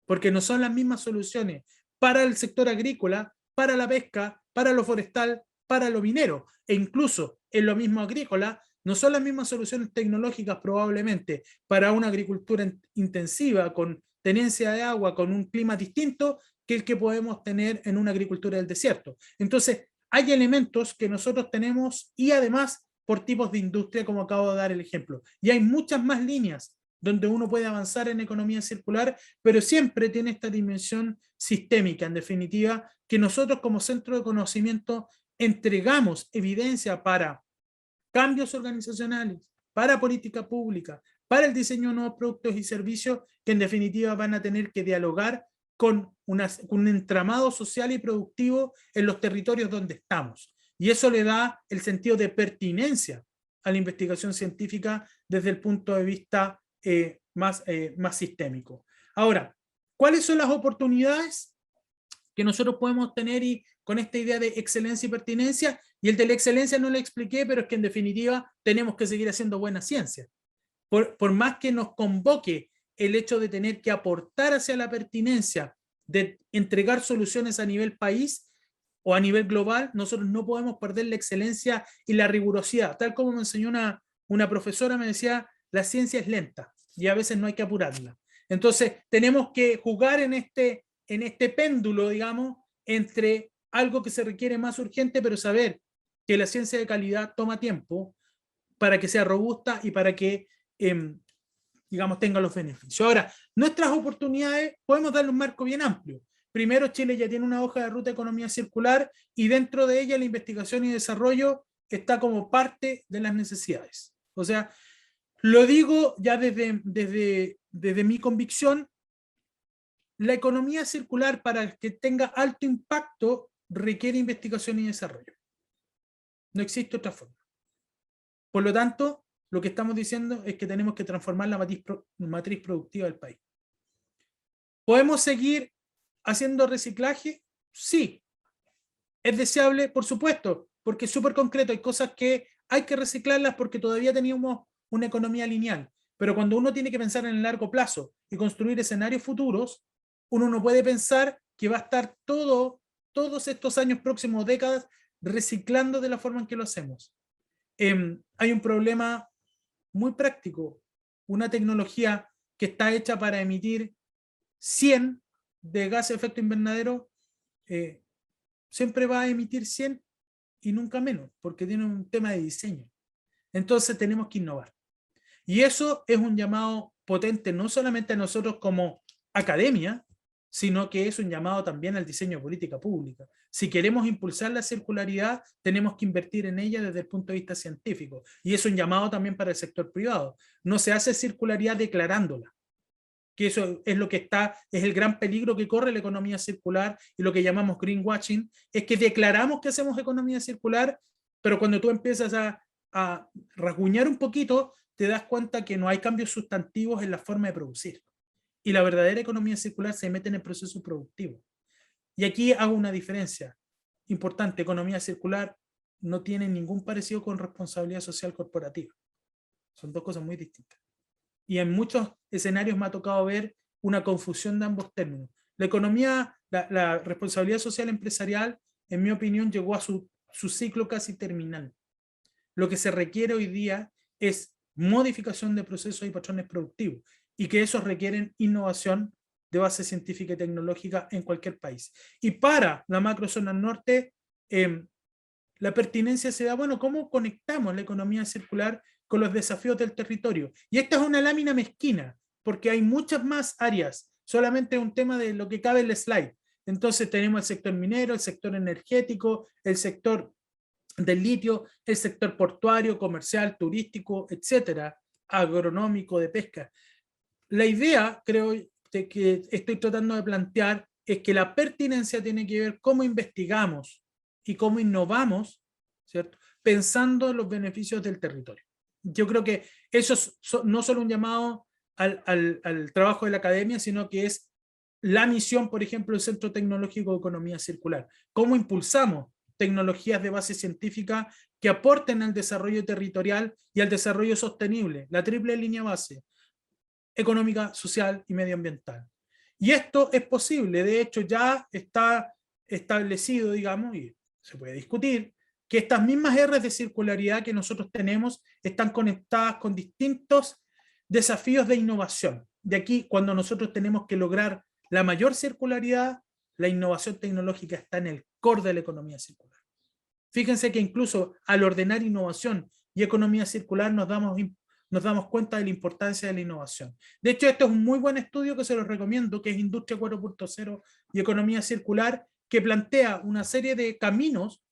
porque no son las mismas soluciones para el sector agrícola para la pesca, para lo forestal, para lo minero, e incluso en lo mismo agrícola. No son las mismas soluciones tecnológicas probablemente para una agricultura intensiva, con tenencia de agua, con un clima distinto, que el que podemos tener en una agricultura del desierto. Entonces, hay elementos que nosotros tenemos y además por tipos de industria, como acabo de dar el ejemplo. Y hay muchas más líneas donde uno puede avanzar en economía circular, pero siempre tiene esta dimensión sistémica, en definitiva, que nosotros como centro de conocimiento entregamos evidencia para cambios organizacionales, para política pública, para el diseño de nuevos productos y servicios que en definitiva van a tener que dialogar con un entramado social y productivo en los territorios donde estamos. Y eso le da el sentido de pertinencia a la investigación científica desde el punto de vista más sistémico. Ahora, ¿cuáles son las oportunidades que nosotros podemos tener y con esta idea de excelencia y pertinencia? Y el de la excelencia no le expliqué, pero es que en definitiva tenemos que seguir haciendo buena ciencia. Por más que nos convoque el hecho de tener que aportar hacia la pertinencia, de entregar soluciones a nivel país o a nivel global, nosotros no podemos perder la excelencia y la rigurosidad. Tal como me enseñó una profesora, me decía, la ciencia es lenta y a veces no hay que apurarla. Entonces tenemos que jugar en este péndulo, digamos, entre algo que se requiere más urgente, pero saber que la ciencia de calidad toma tiempo para que sea robusta y para que, digamos, tenga los beneficios. Ahora, nuestras oportunidades podemos darle un marco bien amplio. Primero, Chile ya tiene una hoja de ruta de economía circular y dentro de ella la investigación y desarrollo está como parte de las necesidades. O sea, lo digo ya desde mi convicción, la economía circular para que tenga alto impacto requiere investigación y desarrollo. No existe otra forma. Por lo tanto, lo que estamos diciendo es que tenemos que transformar la matriz productiva del país. ¿Podemos seguir haciendo reciclaje? Sí. ¿Es deseable? Por supuesto, porque es súper concreto. Hay cosas que hay que reciclarlas porque todavía teníamos una economía lineal. Pero cuando uno tiene que pensar en el largo plazo y construir escenarios futuros, uno no puede pensar que va a estar todos estos años próximos, décadas, reciclando de la forma en que lo hacemos. Hay un problema muy práctico. Una tecnología que está hecha para emitir 100 de gases de efecto invernadero, siempre va a emitir 100 y nunca menos, porque tiene un tema de diseño. Entonces tenemos que innovar. Y eso es un llamado potente, no solamente a nosotros como academia, sino que es un llamado también al diseño de política pública. Si queremos impulsar la circularidad, tenemos que invertir en ella desde el punto de vista científico. Y es un llamado también para el sector privado. No se hace circularidad declarándola, que eso es lo que es el gran peligro que corre la economía circular y lo que llamamos greenwashing, es que declaramos que hacemos economía circular, pero cuando tú empiezas a rasguñar un poquito, te das cuenta que no hay cambios sustantivos en la forma de producir. Y la verdadera economía circular se mete en el proceso productivo. Y aquí hago una diferencia importante. Economía circular no tiene ningún parecido con responsabilidad social corporativa. Son dos cosas muy distintas. Y en muchos escenarios me ha tocado ver una confusión de ambos términos. La economía, la responsabilidad social empresarial, en mi opinión, llegó a su ciclo casi terminal. Lo que se requiere hoy día es modificación de procesos y patrones productivos, y que esos requieren innovación de base científica y tecnológica en cualquier país. Y para la macrozona norte, la pertinencia se da, bueno, ¿cómo conectamos la economía circular con los desafíos del territorio? Y esta es una lámina mezquina, porque hay muchas más áreas, solamente un tema de lo que cabe en el slide. Entonces tenemos el sector minero, el sector energético, el sector del litio, el sector portuario, comercial, turístico, etcétera, agronómico, de pesca. La idea, creo, de que estoy tratando de plantear es que la pertinencia tiene que ver cómo investigamos y cómo innovamos, ¿cierto?, pensando en los beneficios del territorio. Yo creo que eso es no solo un llamado al trabajo de la academia, sino que es la misión, por ejemplo, del Centro Tecnológico de Economía Circular. ¿Cómo impulsamos tecnologías de base científica que aporten al desarrollo territorial y al desarrollo sostenible? La triple línea base: económica, social y medioambiental. Y esto es posible. De hecho, ya está establecido, digamos, y se puede discutir, que estas mismas R's de circularidad que nosotros tenemos están conectadas con distintos desafíos de innovación. De aquí, cuando nosotros tenemos que lograr la mayor circularidad, la innovación tecnológica está en el core de la economía circular. Fíjense que incluso al ordenar innovación y economía circular nos damos cuenta de la importancia de la innovación. De hecho, este es un muy buen estudio que se los recomiendo, que es Industria 4.0 y Economía Circular, que plantea una serie de caminos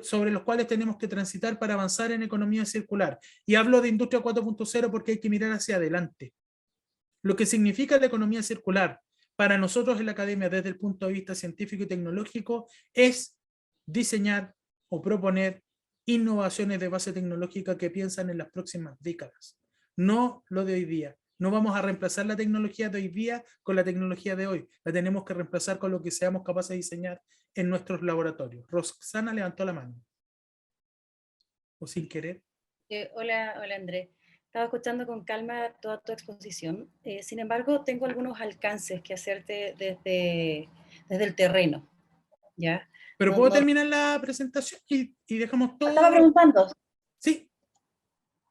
sobre los cuales tenemos que transitar para avanzar en economía circular. Y hablo de Industria 4.0 porque hay que mirar hacia adelante. Lo que significa la economía circular para nosotros en la academia desde el punto de vista científico y tecnológico es diseñar o proponer innovaciones de base tecnológica que piensan en las próximas décadas, no lo de hoy día. No vamos a reemplazar la tecnología de hoy día con la tecnología de hoy. La tenemos que reemplazar con lo que seamos capaces de diseñar en nuestros laboratorios. Roxana levantó la mano. O sin querer. Hola Andrés. Estaba escuchando con calma toda tu exposición. Sin embargo, tengo algunos alcances que hacerte desde el terreno. ¿Ya? Pero puedo terminar la presentación y dejamos todo. Estaba preguntando. Sí.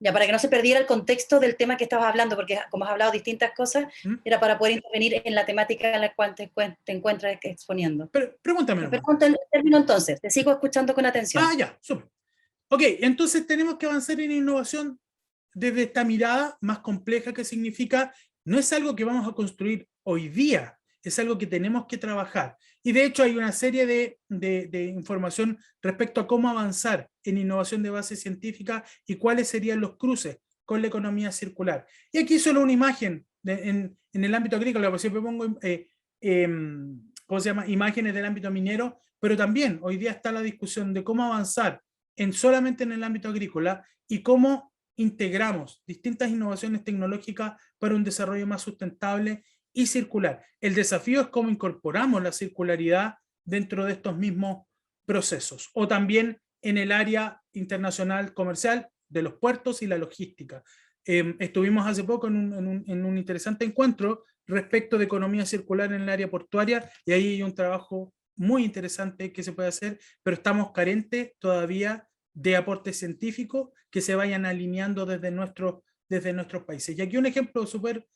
Ya, para que no se perdiera el contexto del tema que estabas hablando, porque como has hablado distintas cosas, era para poder intervenir en la temática en la cual te encuentras exponiendo. Pero pregúntame. Pregunta el término entonces, te sigo escuchando con atención. Ah, ya, súper. Ok, entonces tenemos que avanzar en innovación desde esta mirada más compleja que significa, no es algo que vamos a construir hoy día, es algo que tenemos que trabajar. Y de hecho hay una serie de información respecto a cómo avanzar en innovación de base científica y cuáles serían los cruces con la economía circular. Y aquí solo una imagen en el ámbito agrícola, porque siempre pongo ¿cómo se llama? Imágenes del ámbito minero, pero también hoy día está la discusión de cómo avanzar solamente en el ámbito agrícola y cómo integramos distintas innovaciones tecnológicas para un desarrollo más sustentable y circular. El desafío es cómo incorporamos la circularidad dentro de estos mismos procesos, o también en el área internacional comercial de los puertos y la logística. Estuvimos hace poco en un interesante encuentro respecto de economía circular en el área portuaria, y ahí hay un trabajo muy interesante que se puede hacer, pero estamos carentes todavía de aportes científicos que se vayan alineando desde nuestros países. Y aquí un ejemplo súper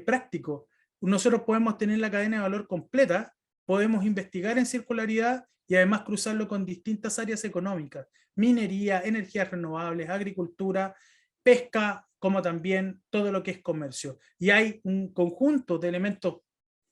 práctico. Nosotros podemos tener la cadena de valor completa, podemos investigar en circularidad y además cruzarlo con distintas áreas económicas, minería, energías renovables, agricultura, pesca, como también todo lo que es comercio. Y hay un conjunto de elementos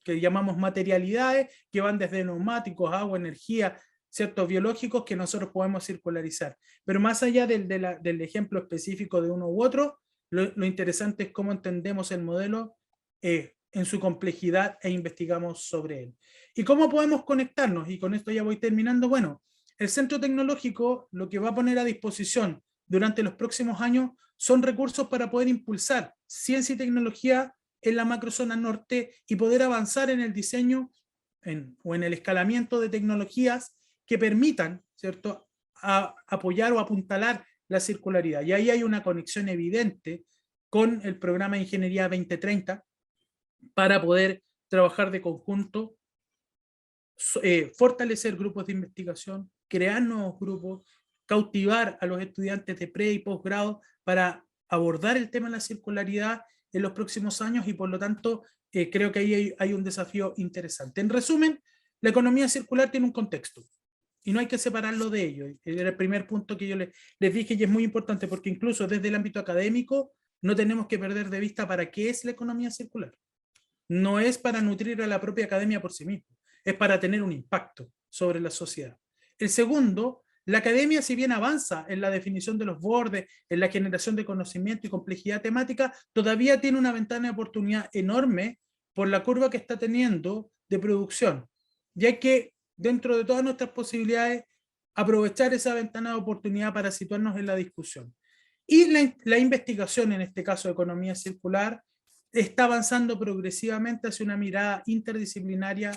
que llamamos materialidades, que van desde neumáticos, agua, energía, ciertos biológicos que nosotros podemos circularizar. Pero más allá del ejemplo específico de uno u otro, lo interesante es cómo entendemos el modelo en su complejidad e investigamos sobre él. ¿Y cómo podemos conectarnos? Y con esto ya voy terminando. Bueno, el Centro Tecnológico lo que va a poner a disposición durante los próximos años son recursos para poder impulsar ciencia y tecnología en la macrozona norte y poder avanzar en el diseño o en el escalamiento de tecnologías que permitan, ¿cierto?, apoyar o apuntalar la circularidad. Y ahí hay una conexión evidente con el programa de Ingeniería 2030 para poder trabajar de conjunto, fortalecer grupos de investigación, crear nuevos grupos, cautivar a los estudiantes de pre y posgrado para abordar el tema de la circularidad en los próximos años, y por lo tanto creo que ahí hay un desafío interesante. En resumen, la economía circular tiene un contexto y no hay que separarlo de ello. Era el primer punto que yo les dije, y es muy importante porque incluso desde el ámbito académico no tenemos que perder de vista para qué es la economía circular. No es para nutrir a la propia academia por sí misma, es para tener un impacto sobre la sociedad. El segundo, la academia, si bien avanza en la definición de los bordes, en la generación de conocimiento y complejidad temática, todavía tiene una ventana de oportunidad enorme por la curva que está teniendo de producción. Y hay que, dentro de todas nuestras posibilidades, aprovechar esa ventana de oportunidad para situarnos en la discusión. Y la investigación, en este caso de economía circular, está avanzando progresivamente hacia una mirada interdisciplinaria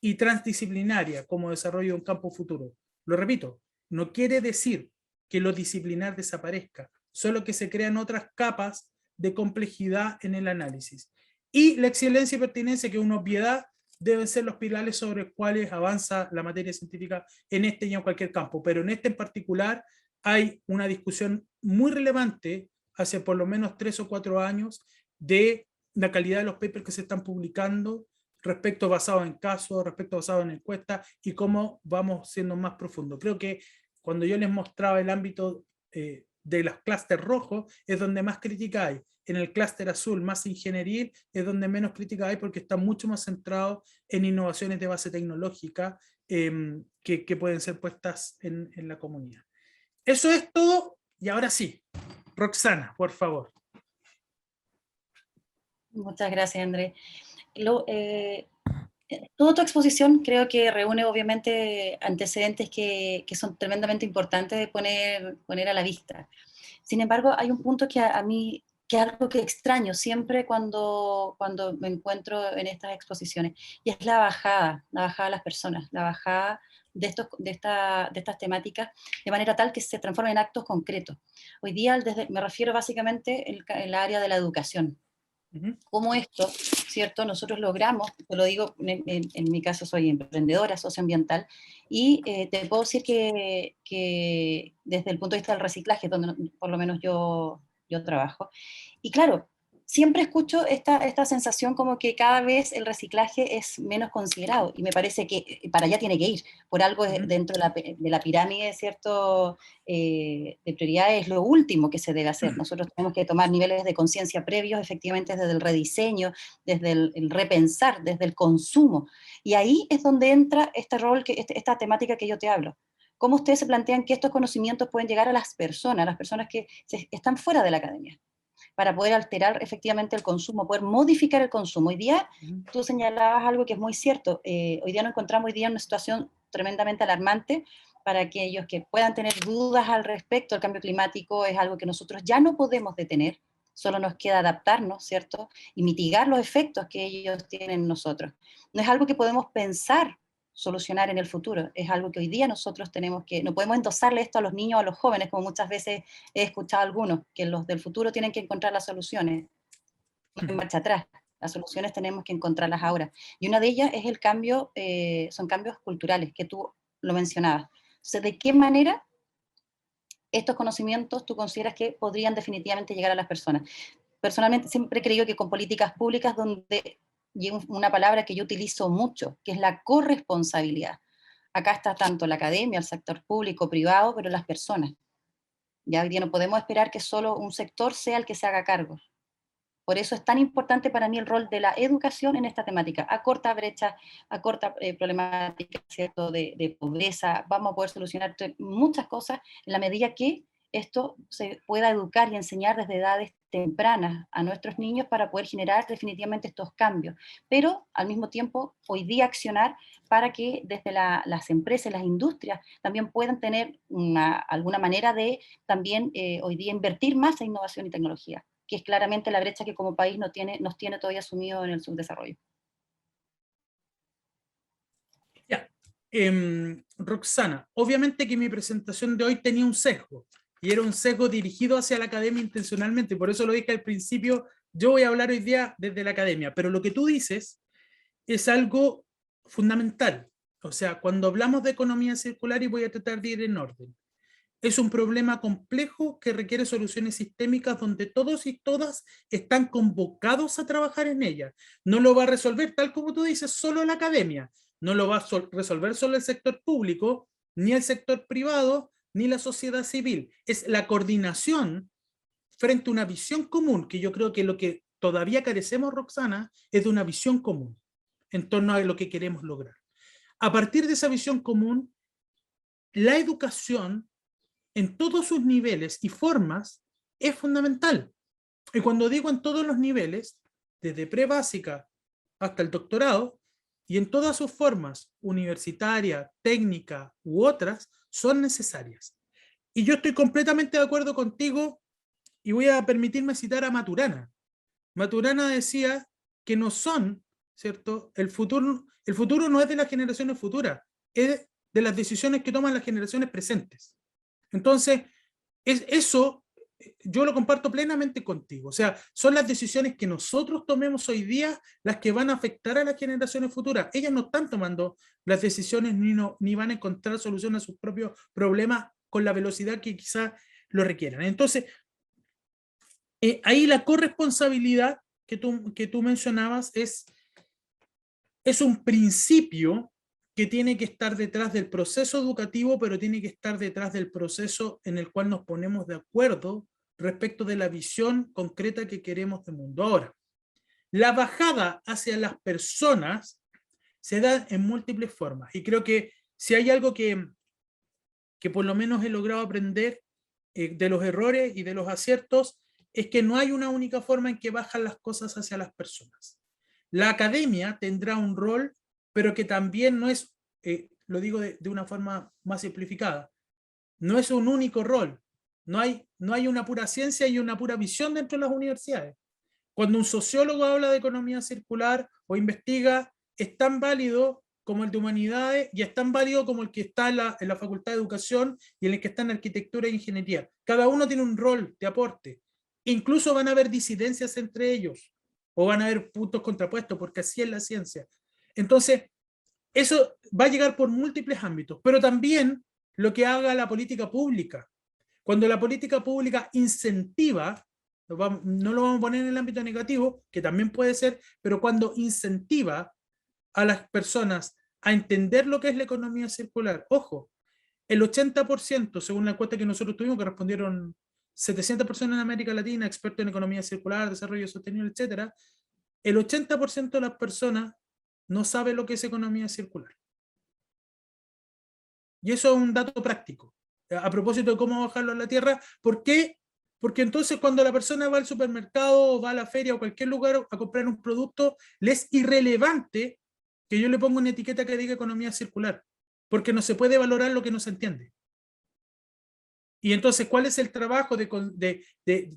y transdisciplinaria como desarrollo de un campo futuro. Lo repito, no quiere decir que lo disciplinar desaparezca, solo que se crean otras capas de complejidad en el análisis. Y la excelencia y pertinencia, que es una obviedad, deben ser los pilares sobre los cuales avanza la materia científica en este y en cualquier campo, pero en este en particular hay una discusión muy relevante hace por lo menos 3 o 4 años de la calidad de los papers que se están publicando, respecto basado en casos, respecto basado en encuestas, y cómo vamos siendo más profundos. Creo que cuando yo les mostraba el ámbito de los clústeres rojos, es donde más crítica hay. En el clúster azul, más ingeniería, es donde menos crítica hay, porque está mucho más centrado en innovaciones de base tecnológica que pueden ser puestas en la comunidad. Eso es todo, y ahora sí, Roxana, por favor. Muchas gracias, Andrés. Toda tu exposición creo que reúne obviamente antecedentes que son tremendamente importantes de poner a la vista. Sin embargo, hay un punto que a mí, que es algo que extraño siempre cuando me encuentro en estas exposiciones, y es la bajada de las personas, la bajada de estas temáticas, de manera tal que se transformen en actos concretos. Hoy día me refiero básicamente en el área de la educación. Cómo esto, ¿cierto? Nosotros logramos, te lo digo, en mi caso soy emprendedora socioambiental, y te puedo decir que desde el punto de vista del reciclaje, donde por lo menos yo trabajo, y claro, siempre escucho esta sensación como que cada vez el reciclaje es menos considerado, y me parece que para allá tiene que ir, por algo dentro de la pirámide, ¿cierto? De prioridades es lo último que se debe hacer. Nosotros tenemos que tomar niveles de conciencia previos, efectivamente, desde el rediseño, desde el repensar, desde el consumo, y ahí es donde entra este rol, esta temática que yo te hablo. ¿Cómo ustedes se plantean que estos conocimientos pueden llegar a las personas que están fuera de la academia, para poder alterar efectivamente el consumo, poder modificar el consumo? Hoy día, tú señalabas algo que es muy cierto, hoy día nos encontramos en una situación tremendamente alarmante. Para aquellos que puedan tener dudas al respecto, el cambio climático es algo que nosotros ya no podemos detener, solo nos queda adaptarnos, ¿cierto? Y mitigar los efectos que ellos tienen en nosotros. No es algo que podemos pensar solucionar en el futuro, es algo que hoy día nosotros tenemos que, no podemos endosarle esto a los niños o a los jóvenes, como muchas veces he escuchado a algunos, que los del futuro tienen que encontrar las soluciones, no hay marcha atrás, las soluciones tenemos que encontrarlas ahora, y una de ellas es el cambio, son cambios culturales, que tú lo mencionabas. Entonces, ¿de qué manera estos conocimientos tú consideras que podrían definitivamente llegar a las personas? Personalmente siempre he creído que con políticas públicas, donde llega una palabra que yo utilizo mucho, que es la corresponsabilidad. Acá está tanto la academia, el sector público, privado, pero las personas. Ya hoy día no podemos esperar que solo un sector sea el que se haga cargo. Por eso es tan importante para mí el rol de la educación en esta temática. A corta brecha, a corta problemática, ¿cierto? De pobreza, vamos a poder solucionar muchas cosas en la medida que esto se pueda educar y enseñar desde edades tempranas a nuestros niños, para poder generar definitivamente estos cambios. Pero al mismo tiempo, hoy día accionar para que desde las empresas, las industrias, también puedan tener alguna manera de también hoy día invertir más en innovación y tecnología, que es claramente la brecha que como país nos tiene todavía sumido en el subdesarrollo. Ya, Roxana, obviamente que mi presentación de hoy tenía un sesgo, y era un sesgo dirigido hacia la academia intencionalmente, por eso lo dije al principio, yo voy a hablar hoy día desde la academia, pero lo que tú dices es algo fundamental. O sea, cuando hablamos de economía circular, y voy a tratar de ir en orden, es un problema complejo que requiere soluciones sistémicas, donde todos y todas están convocados a trabajar en ella. No lo va a resolver, tal como tú dices, solo la academia. No lo va a resolver solo el sector público, ni el sector privado, ni la sociedad civil. Es la coordinación frente a una visión común, que yo creo que lo que todavía carecemos, Roxana, es de una visión común en torno a lo que queremos lograr. A partir de esa visión común, la educación en todos sus niveles y formas es fundamental. Y cuando digo en todos los niveles, desde pre-básica hasta el doctorado, y en todas sus formas, universitaria, técnica u otras, son necesarias. Y yo estoy completamente de acuerdo contigo, y voy a permitirme citar a Maturana. Maturana decía que no son, ¿cierto? El futuro no es de las generaciones futuras, es de las decisiones que toman las generaciones presentes. Entonces, eso yo lo comparto plenamente contigo. O sea, son las decisiones que nosotros tomemos hoy día las que van a afectar a las generaciones futuras. Ellas no están tomando las decisiones ni van a encontrar solución a sus propios problemas con la velocidad que quizás lo requieran. Entonces, ahí la corresponsabilidad que tú mencionabas es un principio que tiene que estar detrás del proceso educativo, pero tiene que estar detrás del proceso en el cual nos ponemos de acuerdo respecto de la visión concreta que queremos del mundo. Ahora, la bajada hacia las personas se da en múltiples formas, y creo que si hay algo que por lo menos he logrado aprender de los errores y de los aciertos, es que no hay una única forma en que bajan las cosas hacia las personas. La academia tendrá un rol, pero que también no es, lo digo de una forma más simplificada, no es un único rol. No hay una pura ciencia y una pura visión dentro de las universidades. Cuando un sociólogo habla de economía circular o investiga, es tan válido como el de humanidades y es tan válido como el que está en la Facultad de Educación y el que está en Arquitectura e Ingeniería. Cada uno tiene un rol de aporte. Incluso van a haber disidencias entre ellos o van a haber puntos contrapuestos, porque así es la ciencia. Entonces, eso va a llegar por múltiples ámbitos, pero también lo que haga la política pública. Cuando la política pública incentiva, no lo vamos a poner en el ámbito negativo, que también puede ser, pero cuando incentiva a las personas a entender lo que es la economía circular, ojo, el 80%, según la encuesta que nosotros tuvimos, que respondieron 700 personas en América Latina, expertos en economía circular, desarrollo sostenible, etcétera, el 80% de las personas no sabe lo que es economía circular. Y eso es un dato práctico. A propósito de cómo bajarlo a la tierra, ¿por qué? Porque entonces cuando la persona va al supermercado o va a la feria o cualquier lugar a comprar un producto, le es irrelevante que yo le ponga una etiqueta que diga economía circular, porque no se puede valorar lo que no se entiende. Y entonces, ¿cuál es el trabajo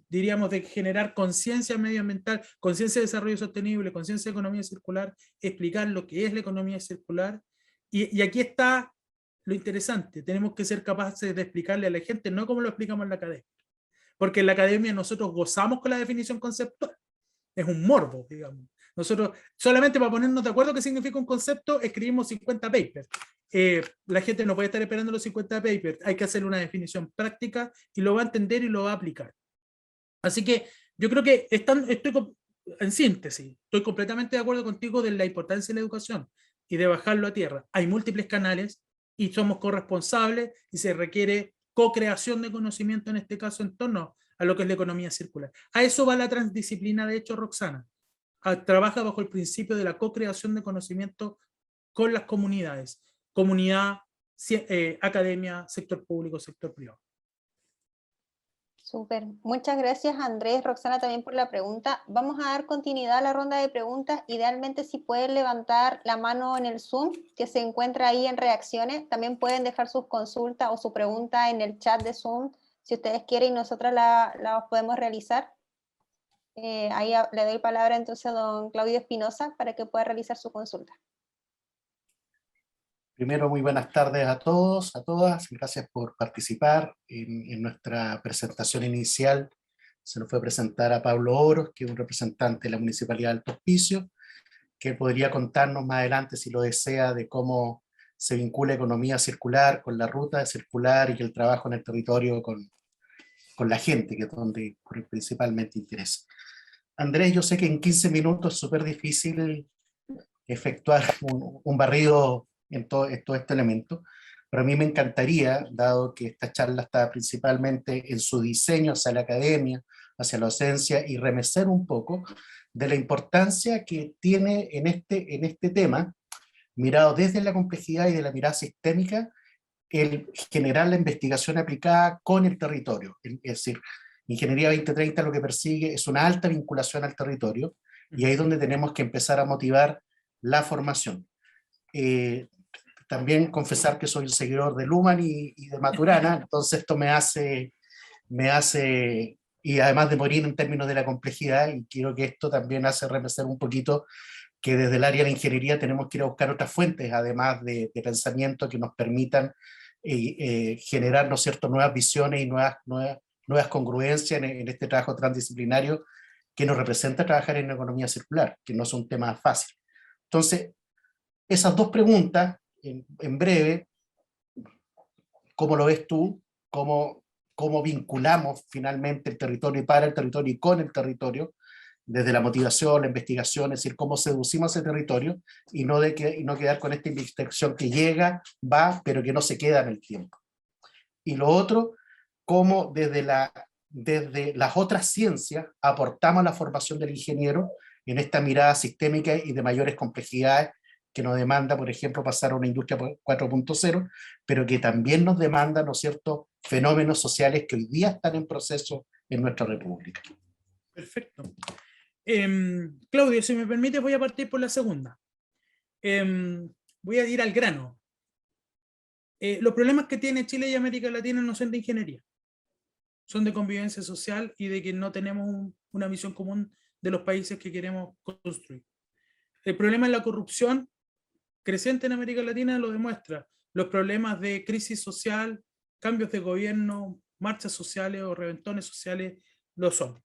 diríamos, de generar conciencia medioambiental, conciencia de desarrollo sostenible, conciencia de economía circular? Explicar lo que es la economía circular. Y aquí está lo interesante, tenemos que ser capaces de explicarle a la gente, no como lo explicamos en la academia. Porque en la academia nosotros gozamos con la definición conceptual. Es un morbo, digamos. Nosotros, solamente para ponernos de acuerdo qué significa un concepto, escribimos 50 papers. La gente no puede estar esperando los 50 papers, hay que hacer una definición práctica y lo va a entender y lo va a aplicar. Así que yo creo que en síntesis, estoy completamente de acuerdo contigo de la importancia de la educación y de bajarlo a tierra. Hay múltiples canales y somos corresponsables y se requiere co-creación de conocimiento, en este caso en torno a lo que es la economía circular. A eso va la transdisciplina, de hecho, Roxana. Trabaja bajo el principio de la co-creación de conocimiento con las comunidades. Comunidad, academia, sector público, sector privado. Súper. Muchas gracias, Andrés, Roxana, también por la pregunta. Vamos a dar continuidad a la ronda de preguntas. Idealmente, si pueden levantar la mano en el Zoom, que se encuentra ahí en reacciones. También pueden dejar sus consultas o su pregunta en el chat de Zoom, si ustedes quieren, y nosotros la podemos realizar. Ahí le doy palabra entonces a don Claudio Espinosa para que pueda realizar su consulta. Primero, muy buenas tardes a todos, a todas. Gracias por participar en nuestra presentación inicial. Se nos fue a presentar a Pablo Oros, que es un representante de la Municipalidad de Alto Hospicio, que podría contarnos más adelante, si lo desea, de cómo se vincula economía circular con la ruta circular y el trabajo en el territorio con la gente, que es donde principalmente interesa. Andrés, yo sé que en 15 minutos es súper difícil efectuar un barrido en todo este elemento, pero a mí me encantaría, dado que esta charla está principalmente en su diseño hacia la academia, hacia la docencia, y remecer un poco de la importancia que tiene en este tema, mirado desde la complejidad y de la mirada sistémica, el generar la investigación aplicada con el territorio. Es decir, Ingeniería 2030 lo que persigue es una alta vinculación al territorio, y ahí es donde tenemos que empezar a motivar la formación. También confesar que soy un seguidor de Luhmann y de Maturana, entonces esto me hace, y además de morir en términos de la complejidad, y quiero que esto también hace repensar un poquito que desde el área de la ingeniería tenemos que ir a buscar otras fuentes, además de pensamiento que nos permitan generar, ¿no es cierto?, nuevas visiones y nuevas nuevas congruencias en este trabajo transdisciplinario que nos representa trabajar en economía circular, que no es un tema fácil. Entonces, esas dos preguntas, en breve, ¿cómo lo ves tú? ¿Cómo vinculamos finalmente el territorio y para el territorio y con el territorio? Desde la motivación, la investigación, es decir, cómo seducimos ese territorio y no quedar con esta investigación que llega, va, pero que no se queda en el tiempo. Y lo otro, cómo desde las otras ciencias aportamos la formación del ingeniero en esta mirada sistémica y de mayores complejidades que nos demanda, por ejemplo, pasar a una industria 4.0, pero que también nos demanda, ¿no es cierto?, fenómenos sociales que hoy día están en proceso en nuestra república. Perfecto. Claudio, si me permite, voy a partir por la segunda. Voy a ir al grano. Los problemas que tiene Chile y América Latina no son de ingeniería, son de convivencia social y de que no tenemos una visión común de los países que queremos construir. El problema es la corrupción creciente en América Latina, lo demuestra. Los problemas de crisis social, cambios de gobierno, marchas sociales o reventones sociales lo son.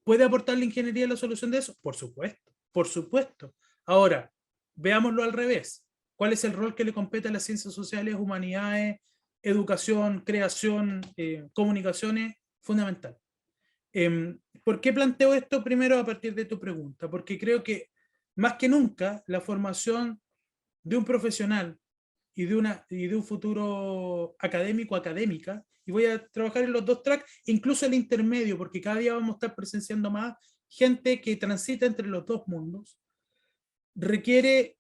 ¿Puede aportar la ingeniería la solución de eso? Por supuesto, por supuesto. Ahora, veámoslo al revés. ¿Cuál es el rol que le compete a las ciencias sociales, humanidades, educación, creación, comunicaciones? Fundamental. ¿Por qué planteo esto? Primero, a partir de tu pregunta, porque creo que más que nunca la formación de un profesional y de un futuro académico, académica, y voy a trabajar en los dos tracks, incluso el intermedio, porque cada día vamos a estar presenciando más gente que transita entre los dos mundos, requiere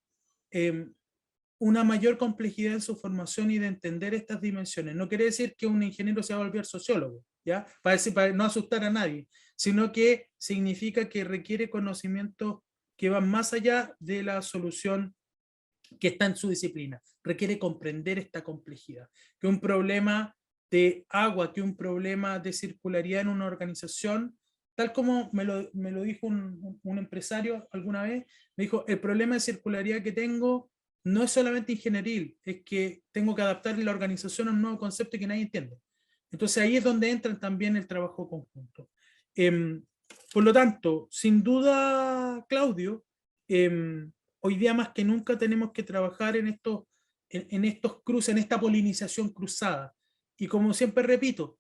una mayor complejidad en su formación y de entender estas dimensiones. No quiere decir que un ingeniero se va a volver sociólogo, ¿ya? Para no asustar a nadie, sino que significa que requiere conocimientos que van más allá de la solución que está en su disciplina. Requiere comprender esta complejidad. Que un problema de agua, que un problema de circularidad en una organización, tal como me lo dijo un empresario alguna vez, me dijo, el problema de circularidad que tengo no es solamente ingenieril, es que tengo que adaptar la organización a un nuevo concepto que nadie entiende. Entonces ahí es donde entra también el trabajo conjunto. Por lo tanto, sin duda, Claudio, hoy día más que nunca tenemos que trabajar en estos cruces, en esta polinización cruzada. Y como siempre repito,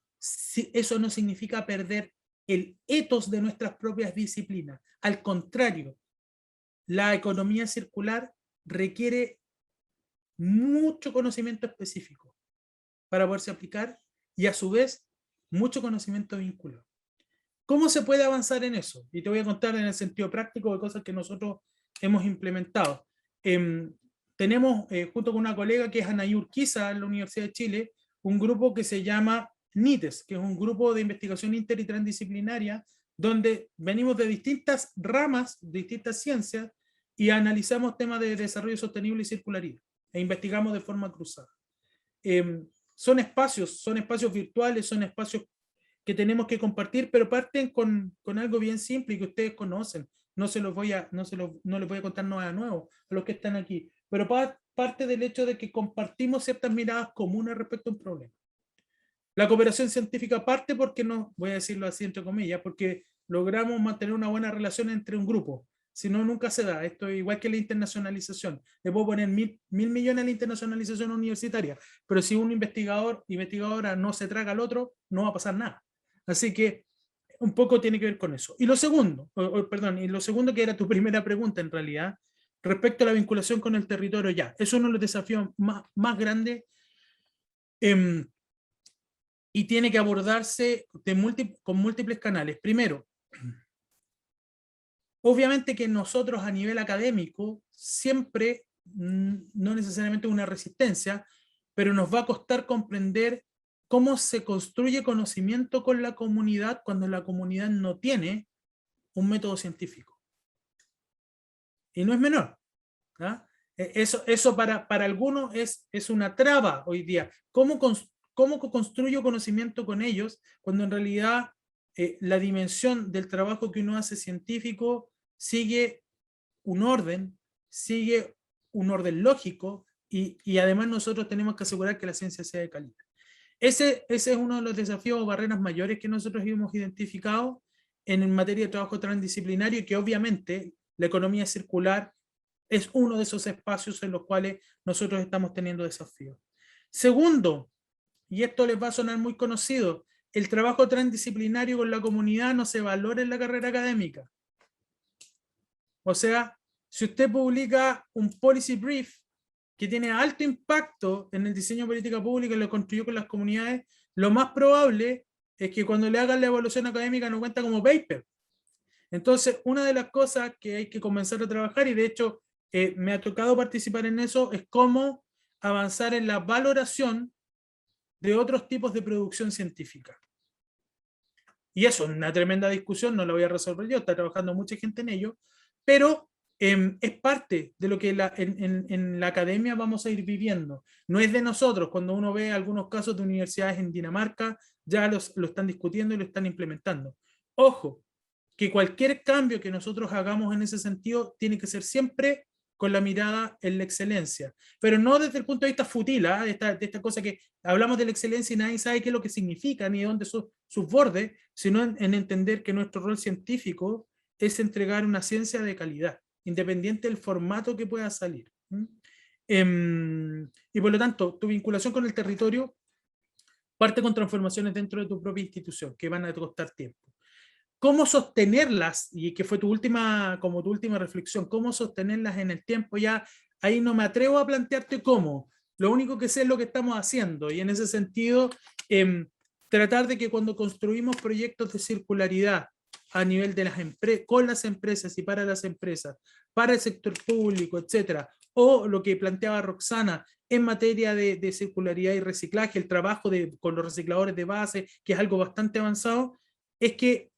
eso no significa perder el ethos de nuestras propias disciplinas. Al contrario, la economía circular requiere mucho conocimiento específico para poderse aplicar y a su vez mucho conocimiento vinculado. ¿Cómo se puede avanzar en eso? Y te voy a contar en el sentido práctico de cosas que nosotros hemos implementado. Tenemos, junto con una colega que es Anaí Urquiza en la Universidad de Chile, un grupo que se llama NITES, que es un grupo de investigación inter y transdisciplinaria, donde venimos de distintas ramas, de distintas ciencias, y analizamos temas de desarrollo sostenible y circularidad, e investigamos de forma cruzada. Son espacios virtuales, son espacios que tenemos que compartir, pero parten con algo bien simple y que ustedes conocen. No les voy a contar nada nuevo a los que están aquí, pero parte del hecho de que compartimos ciertas miradas comunes respecto a un problema. La cooperación científica parte porque no, voy a decirlo así entre comillas, porque logramos mantener una buena relación entre un grupo. Si no, nunca se da. Esto es igual que la internacionalización. Le puedo poner mil millones a la internacionalización universitaria, pero si un investigadora no se traga al otro, no va a pasar nada. Así que un poco tiene que ver con eso. Y lo segundo, que era tu primera pregunta en realidad, respecto a la vinculación con el territorio ya. Es uno de los desafíos más grandes y tiene que abordarse con múltiples canales. Primero, obviamente que nosotros a nivel académico siempre, no necesariamente una resistencia, pero nos va a costar comprender cómo se construye conocimiento con la comunidad cuando la comunidad no tiene un método científico. Y no es menor. ¿Ah? Eso para algunos es una traba hoy día. ¿Cómo construyo conocimiento con ellos cuando en realidad la dimensión del trabajo que uno hace científico sigue un orden lógico y además nosotros tenemos que asegurar que la ciencia sea de calidad? Ese es uno de los desafíos o barreras mayores que nosotros hemos identificado en materia de trabajo transdisciplinario, y que obviamente la economía circular es uno de esos espacios en los cuales nosotros estamos teniendo desafíos. Segundo, y esto les va a sonar muy conocido, el trabajo transdisciplinario con la comunidad no se valora en la carrera académica. O sea, si usted publica un policy brief que tiene alto impacto en el diseño de política pública y lo construyó con las comunidades, lo más probable es que cuando le hagan la evaluación académica no cuenta como paper. Entonces, una de las cosas que hay que comenzar a trabajar, y de hecho me ha tocado participar en eso, es cómo avanzar en la valoración de otros tipos de producción científica. Y eso es una tremenda discusión, no la voy a resolver yo, está trabajando mucha gente en ello, pero es parte de lo que en la academia vamos a ir viviendo. No es de nosotros. Cuando uno ve algunos casos de universidades en Dinamarca, ya lo están discutiendo y lo están implementando. Ojo, que cualquier cambio que nosotros hagamos en ese sentido tiene que ser siempre con la mirada en la excelencia, pero no desde el punto de vista fútil, de esta cosa que hablamos de la excelencia y nadie sabe qué es lo que significa ni dónde sus bordes, sino en entender que nuestro rol científico es entregar una ciencia de calidad, independiente del formato que pueda salir. Y por lo tanto, tu vinculación con el territorio parte con transformaciones dentro de tu propia institución, que van a costar tiempo. ¿Cómo sostenerlas? Y que fue tu última reflexión, ¿cómo sostenerlas en el tiempo? Ya ahí no me atrevo a plantearte cómo. Lo único que sé es lo que estamos haciendo, y en ese sentido, tratar de que cuando construimos proyectos de circularidad a nivel de las empresas, con las empresas y para las empresas, para el sector público, etcétera, o lo que planteaba Roxana en materia de circularidad y reciclaje, el trabajo con los recicladores de base, que es algo bastante avanzado, es que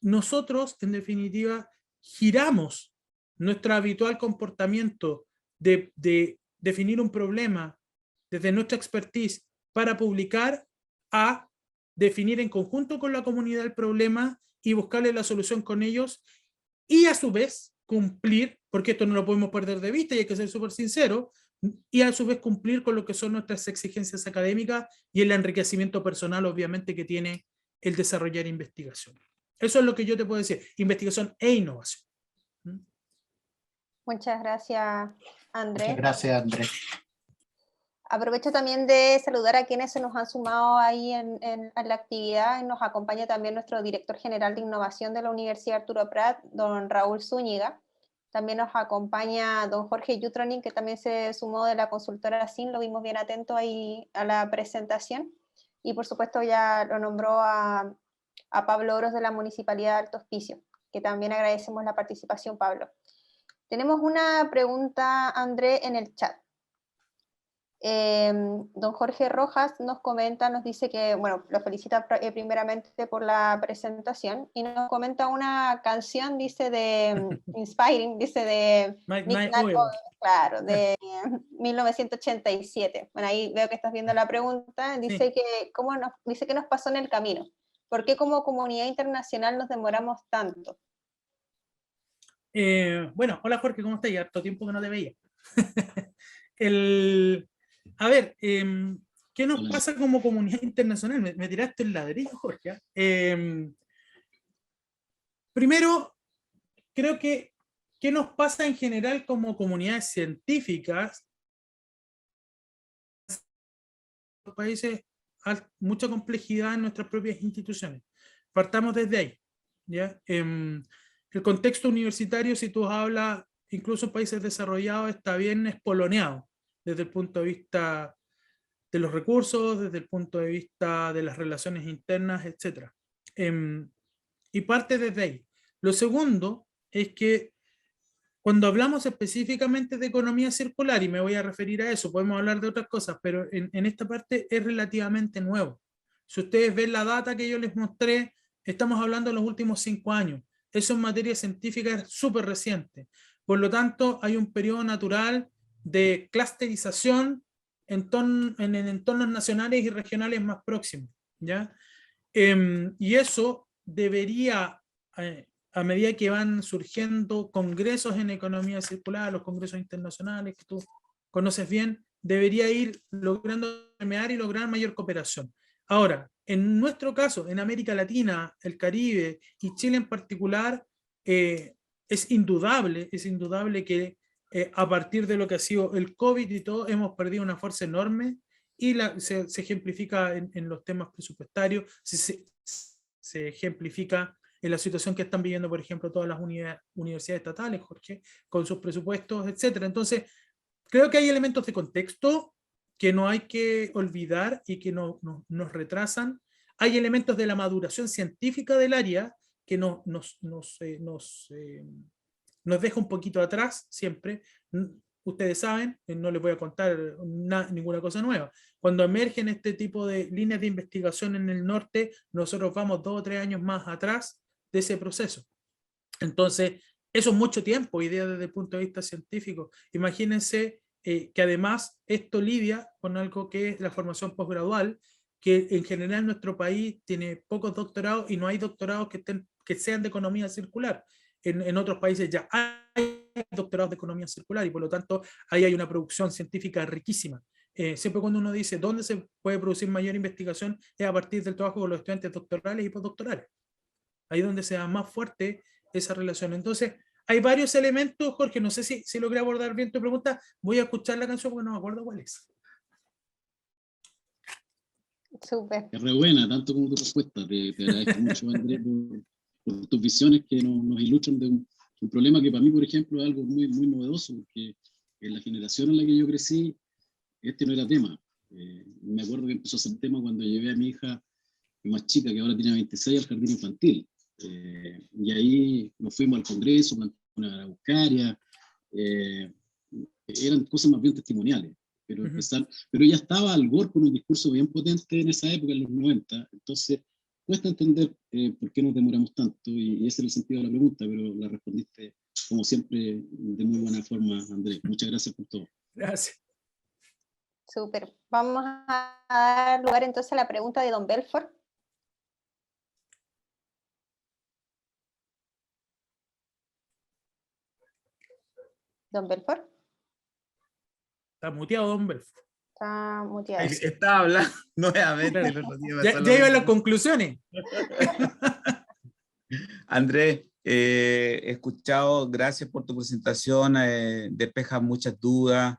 nosotros, en definitiva, giramos nuestro habitual comportamiento de definir un problema desde nuestra expertise para publicar, a definir en conjunto con la comunidad el problema y buscarle la solución con ellos, y a su vez cumplir, porque esto no lo podemos perder de vista y hay que ser súper sincero, y a su vez cumplir con lo que son nuestras exigencias académicas y el enriquecimiento personal, obviamente, que tiene el desarrollar investigación. Eso es lo que yo te puedo decir, investigación e innovación. Muchas gracias, Andrés. Muchas gracias, Andrés. Aprovecho también de saludar a quienes se nos han sumado ahí en la actividad. Nos acompaña también nuestro director general de innovación de la Universidad Arturo Prat, don Raúl Zúñiga. También nos acompaña don Jorge Yutronin, que también se sumó de la consultora SIN, lo vimos bien atento ahí a la presentación. Y por supuesto ya lo nombró a Pablo Oros de la Municipalidad de Alto Hospicio, que también agradecemos la participación, Pablo. Tenemos una pregunta, André, en el chat. Don Jorge Rojas nos comenta, nos dice que, bueno, lo felicita primeramente por la presentación, y nos comenta una canción, dice, de Inspiring, dice de Midnight Oil. Claro, de 1987. Bueno, ahí veo que estás viendo la pregunta. Dice, sí, dice que nos pasó en el camino. ¿Por qué como comunidad internacional nos demoramos tanto? Bueno, hola Jorge, ¿cómo estás? Ya harto tiempo que no te veía. A ver, ¿qué nos pasa como comunidad internacional? Me tiraste el ladrillo, Jorge. Primero, creo que ¿qué nos pasa en general como comunidades científicas? Los países, mucha complejidad en nuestras propias instituciones. Partamos desde ahí, ¿ya? El contexto universitario, si tú hablas, incluso en países desarrollados, está bien espoloneado desde el punto de vista de los recursos, desde el punto de vista de las relaciones internas, etc. Y parte desde ahí. Lo segundo es que cuando hablamos específicamente de economía circular, y me voy a referir a eso, podemos hablar de otras cosas, pero en esta parte es relativamente nuevo. Si ustedes ven la data que yo les mostré, estamos hablando de los últimos 5 años. Eso en materia científica es súper reciente. Por lo tanto, hay un periodo natural de clusterización en entornos nacionales y regionales más próximos, ¿ya? Y eso debería, a medida que van surgiendo congresos en economía circular, los congresos internacionales que tú conoces bien, debería ir logrando permear y lograr mayor cooperación. Ahora, en nuestro caso, en América Latina, el Caribe y Chile en particular, es indudable que a partir de lo que ha sido el COVID y todo, hemos perdido una fuerza enorme y se ejemplifica en los temas presupuestarios, se ejemplifica en la situación que están viviendo, por ejemplo, todas las universidades estatales, Jorge, con sus presupuestos, etcétera. Entonces, creo que hay elementos de contexto que no hay que olvidar y que nos retrasan. Hay elementos de la maduración científica del área que nos deja un poquito atrás siempre. Ustedes saben, no les voy a contar ninguna cosa nueva. Cuando emergen este tipo de líneas de investigación en el norte, nosotros vamos 2 o 3 años más atrás de ese proceso. Entonces, eso es mucho tiempo, idea desde el punto de vista científico. Imagínense que además esto lidia con algo que es la formación posgradual, que en general nuestro país tiene pocos doctorados y no hay doctorados que sean de economía circular. En otros países ya hay doctorados de economía circular y por lo tanto ahí hay una producción científica riquísima. Siempre cuando uno dice dónde se puede producir mayor investigación es a partir del trabajo con los estudiantes doctorales y postdoctorales. Ahí es donde se da más fuerte esa relación. Entonces, hay varios elementos, Jorge, no sé si logré abordar bien tu pregunta. Voy a escuchar la canción porque no me acuerdo cuál es. Súper. Es re buena, tanto como tu respuesta. Te agradezco mucho, Andrés, por tus visiones que nos ilustran de un problema que para mí, por ejemplo, es algo muy, muy novedoso, porque en la generación en la que yo crecí, este no era tema. Me acuerdo que empezó a ser tema cuando llevé a mi hija más chica, que ahora tiene 26, al jardín infantil. Y ahí nos fuimos al Congreso, una araucaria, eran cosas más bien testimoniales, pero, pero ella estaba al borde con un discurso bien potente en esa época, en los 90, entonces cuesta entender por qué nos demoramos tanto, y ese es el sentido de la pregunta, pero la respondiste, como siempre, de muy buena forma, Andrés. Muchas gracias por todo. Gracias. Súper. Vamos a dar lugar entonces a la pregunta de don Belfort. Don Belfort. Está muteado, don Belfort. Está muteado. Está hablando nuevamente. Ya iban las conclusiones. Andrés, he escuchado, gracias por tu presentación, despeja muchas dudas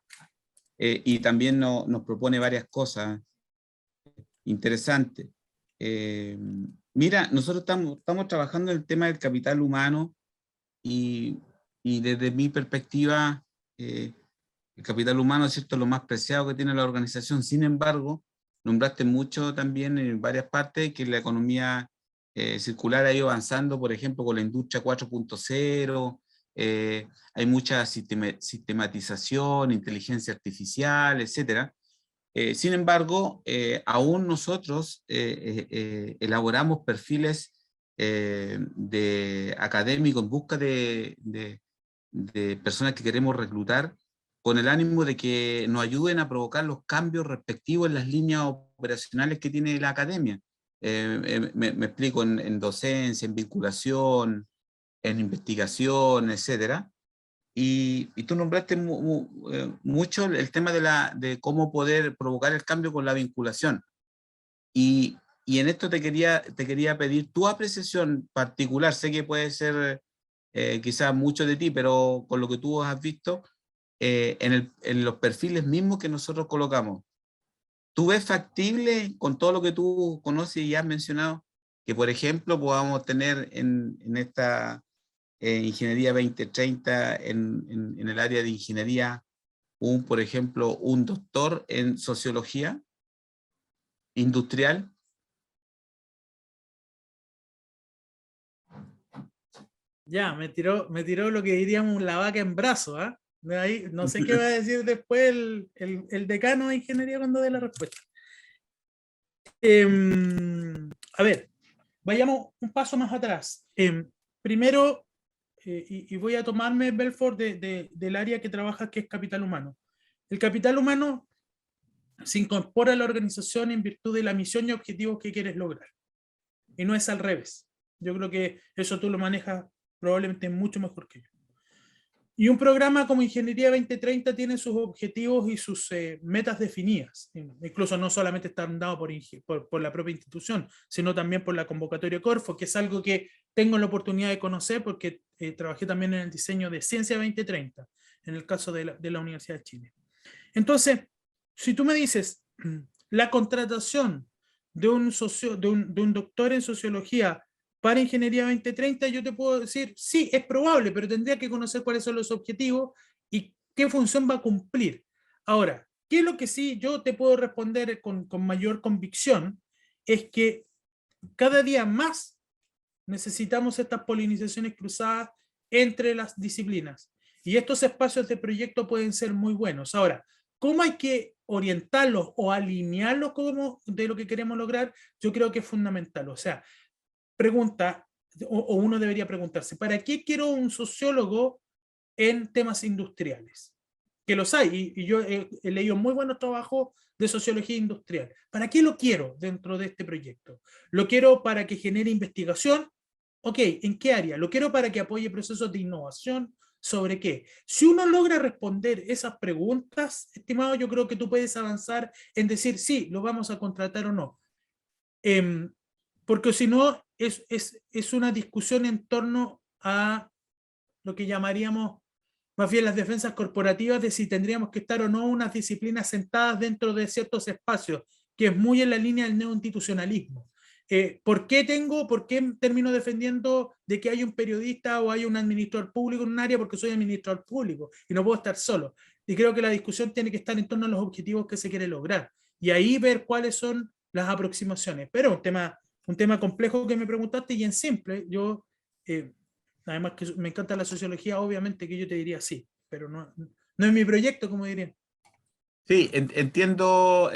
y también nos propone varias cosas interesantes. Mira, nosotros estamos trabajando en el tema del capital humano y desde mi perspectiva, el capital humano es cierto lo más preciado que tiene la organización. Sin embargo, nombraste mucho también en varias partes que la economía circular ha ido avanzando, por ejemplo, con la industria 4.0, hay mucha sistematización, inteligencia artificial, etc. Sin embargo, aún nosotros elaboramos perfiles de académicos en busca de personas que queremos reclutar con el ánimo de que nos ayuden a provocar los cambios respectivos en las líneas operacionales que tiene la academia. Me explico, en docencia, en vinculación, en investigación, etc. Y tú nombraste mucho el tema de cómo poder provocar el cambio con la vinculación. Y en esto te quería pedir tu apreciación particular. Sé que puede ser quizás mucho de ti, pero con lo que tú has visto, en los perfiles mismos que nosotros colocamos, ¿tú ves factible, con todo lo que tú conoces y has mencionado, que por ejemplo podamos tener en esta Ingeniería 2030, en el área de ingeniería, por ejemplo, un doctor en sociología industrial? Ya, me tiró lo que diríamos la vaca en brazo, ¿ah? De ahí, no sé qué va a decir después el decano de ingeniería cuando dé la respuesta. A ver, vayamos un paso más atrás. Primero, y voy a tomarme, Belfort, del área que trabaja, que es capital humano. El capital humano se incorpora a la organización en virtud de la misión y objetivos que quieres lograr. Y no es al revés. Yo creo que eso tú lo manejas probablemente mucho mejor que yo. Y un programa como Ingeniería 2030 tiene sus objetivos y sus metas definidas. Incluso no solamente están dados por la propia institución, sino también por la convocatoria Corfo, que es algo que tengo la oportunidad de conocer porque trabajé también en el diseño de Ciencia 2030, en el caso de la Universidad de Chile. Entonces, si tú me dices, la contratación de un doctor en sociología para Ingeniería 2030, yo te puedo decir, sí, es probable, pero tendría que conocer cuáles son los objetivos y qué función va a cumplir. Ahora, ¿qué es lo que sí yo te puedo responder con mayor convicción? Es que cada día más necesitamos estas polinizaciones cruzadas entre las disciplinas. Y estos espacios de proyecto pueden ser muy buenos. Ahora, ¿cómo hay que orientarlos o alinearlos de lo que queremos lograr? Yo creo que es fundamental. O sea, pregunta, o uno debería preguntarse, ¿para qué quiero un sociólogo en temas industriales? Que los hay, y yo he leído muy buenos trabajos de sociología industrial. ¿Para qué lo quiero dentro de este proyecto? ¿Lo quiero para que genere investigación? Ok, ¿en qué área? ¿Lo quiero para que apoye procesos de innovación? ¿Sobre qué? Si uno logra responder esas preguntas, estimado, yo creo que tú puedes avanzar en decir, sí, lo vamos a contratar o no. Porque si no, es una discusión en torno a lo que llamaríamos más bien las defensas corporativas de si tendríamos que estar o no unas disciplinas sentadas dentro de ciertos espacios, que es muy en la línea del neoinstitucionalismo. ¿Por qué termino defendiendo de que hay un periodista o hay un administrador público en un área? Porque soy administrador público y no puedo estar solo. Y creo que la discusión tiene que estar en torno a los objetivos que se quiere lograr. Y ahí ver cuáles son las aproximaciones. Pero un tema complejo que me preguntaste y en simple, yo, además que me encanta la sociología, obviamente que yo te diría sí, pero no es mi proyecto, como diría. Sí, entiendo,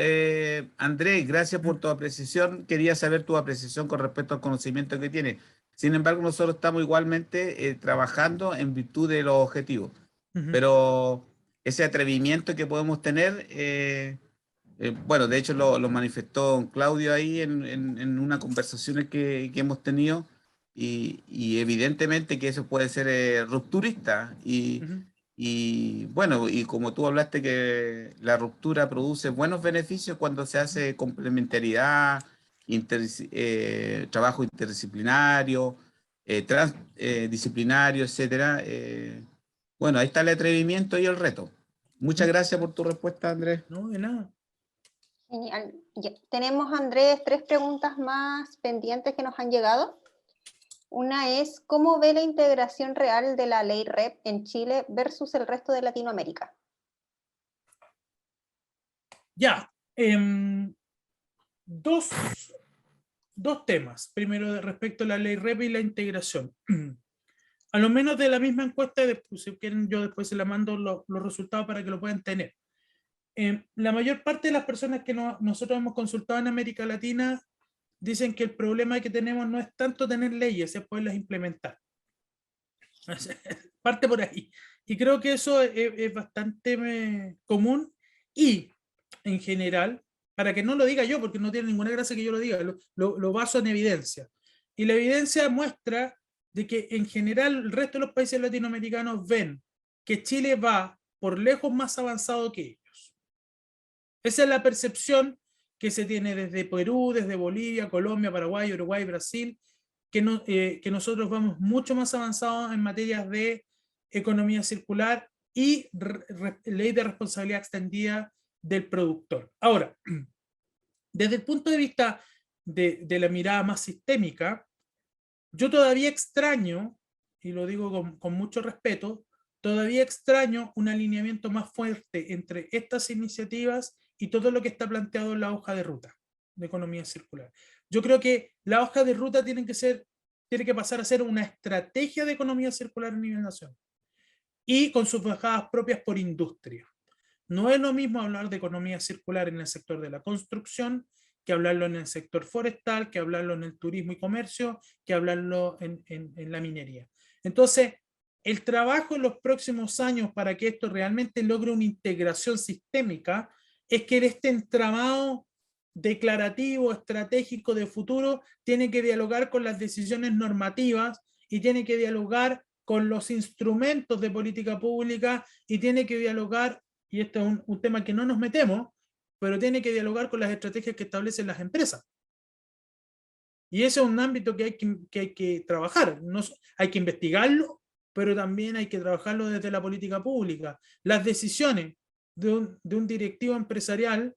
Andrés, gracias por tu apreciación. Quería saber tu apreciación con respecto al conocimiento que tienes. Sin embargo, nosotros estamos igualmente trabajando en virtud de los objetivos, pero ese atrevimiento que podemos tener, bueno, de hecho lo manifestó Claudio ahí en una conversación que hemos tenido y evidentemente que eso puede ser rupturista y bueno, y como tú hablaste que la ruptura produce buenos beneficios cuando se hace complementariedad, trabajo interdisciplinario, transdisciplinario, etcétera. Bueno, ahí está el atrevimiento y el reto. Muchas gracias por tu respuesta, Andrés. No, de nada. Genial. Ya. Tenemos, Andrés, 3 preguntas más pendientes que nos han llegado. Una es, ¿cómo ve la integración real de la ley REP en Chile versus el resto de Latinoamérica? Ya, dos temas. Primero, respecto a la ley REP y la integración. A lo menos de la misma encuesta, si quieren yo después se la mando los resultados para que lo puedan tener. La mayor parte de las personas que nosotros hemos consultado en América Latina dicen que el problema que tenemos no es tanto tener leyes, es poderlas implementar. Parte por ahí. Y creo que eso es bastante común y, en general, para que no lo diga yo, porque no tiene ninguna gracia que yo lo diga, lo baso en evidencia. Y la evidencia muestra de que, en general, el resto de los países latinoamericanos ven que Chile va por lejos más avanzado que ellos. Esa es la percepción que se tiene desde Perú, desde Bolivia, Colombia, Paraguay, Uruguay, Brasil, que nosotros vamos mucho más avanzados en materias de economía circular y ley de responsabilidad extendida del productor. Ahora, desde el punto de vista de la mirada más sistémica, yo todavía extraño, y lo digo con mucho respeto, todavía extraño un alineamiento más fuerte entre estas iniciativas y todo lo que está planteado en la hoja de ruta de economía circular. Yo creo que la hoja de ruta tiene que pasar a ser una estrategia de economía circular a nivel nacional y con sus bajadas propias por industria. No es lo mismo hablar de economía circular en el sector de la construcción, que hablarlo en el sector forestal, que hablarlo en el turismo y comercio, que hablarlo en la minería. Entonces, el trabajo en los próximos años para que esto realmente logre una integración sistémica es que este entramado declarativo, estratégico de futuro tiene que dialogar con las decisiones normativas y tiene que dialogar con los instrumentos de política pública y tiene que dialogar, y este es un tema que no nos metemos, pero tiene que dialogar con las estrategias que establecen las empresas. Y ese es un ámbito que hay que trabajar. No, hay que investigarlo, pero también hay que trabajarlo desde la política pública. Las decisiones de un directivo empresarial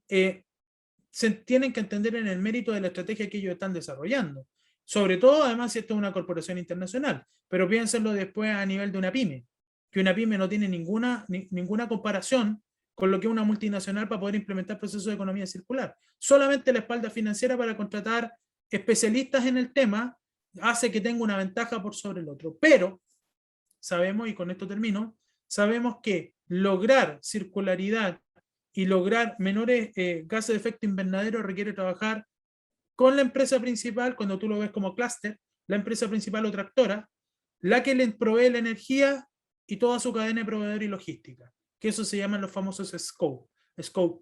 se tienen que entender en el mérito de la estrategia que ellos están desarrollando. Sobre todo, además, si esto es una corporación internacional. Pero piénsenlo después a nivel de una pyme, que una pyme no tiene ninguna comparación con lo que es una multinacional para poder implementar procesos de economía circular. Solamente la espalda financiera para contratar especialistas en el tema hace que tenga una ventaja por sobre el otro. Pero sabemos, y con esto termino, sabemos que lograr circularidad y lograr menores gases de efecto invernadero requiere trabajar con la empresa principal, cuando tú lo ves como clúster, la empresa principal o tractora, la que le provee la energía y toda su cadena de proveedor y logística, que eso se llaman los famosos scope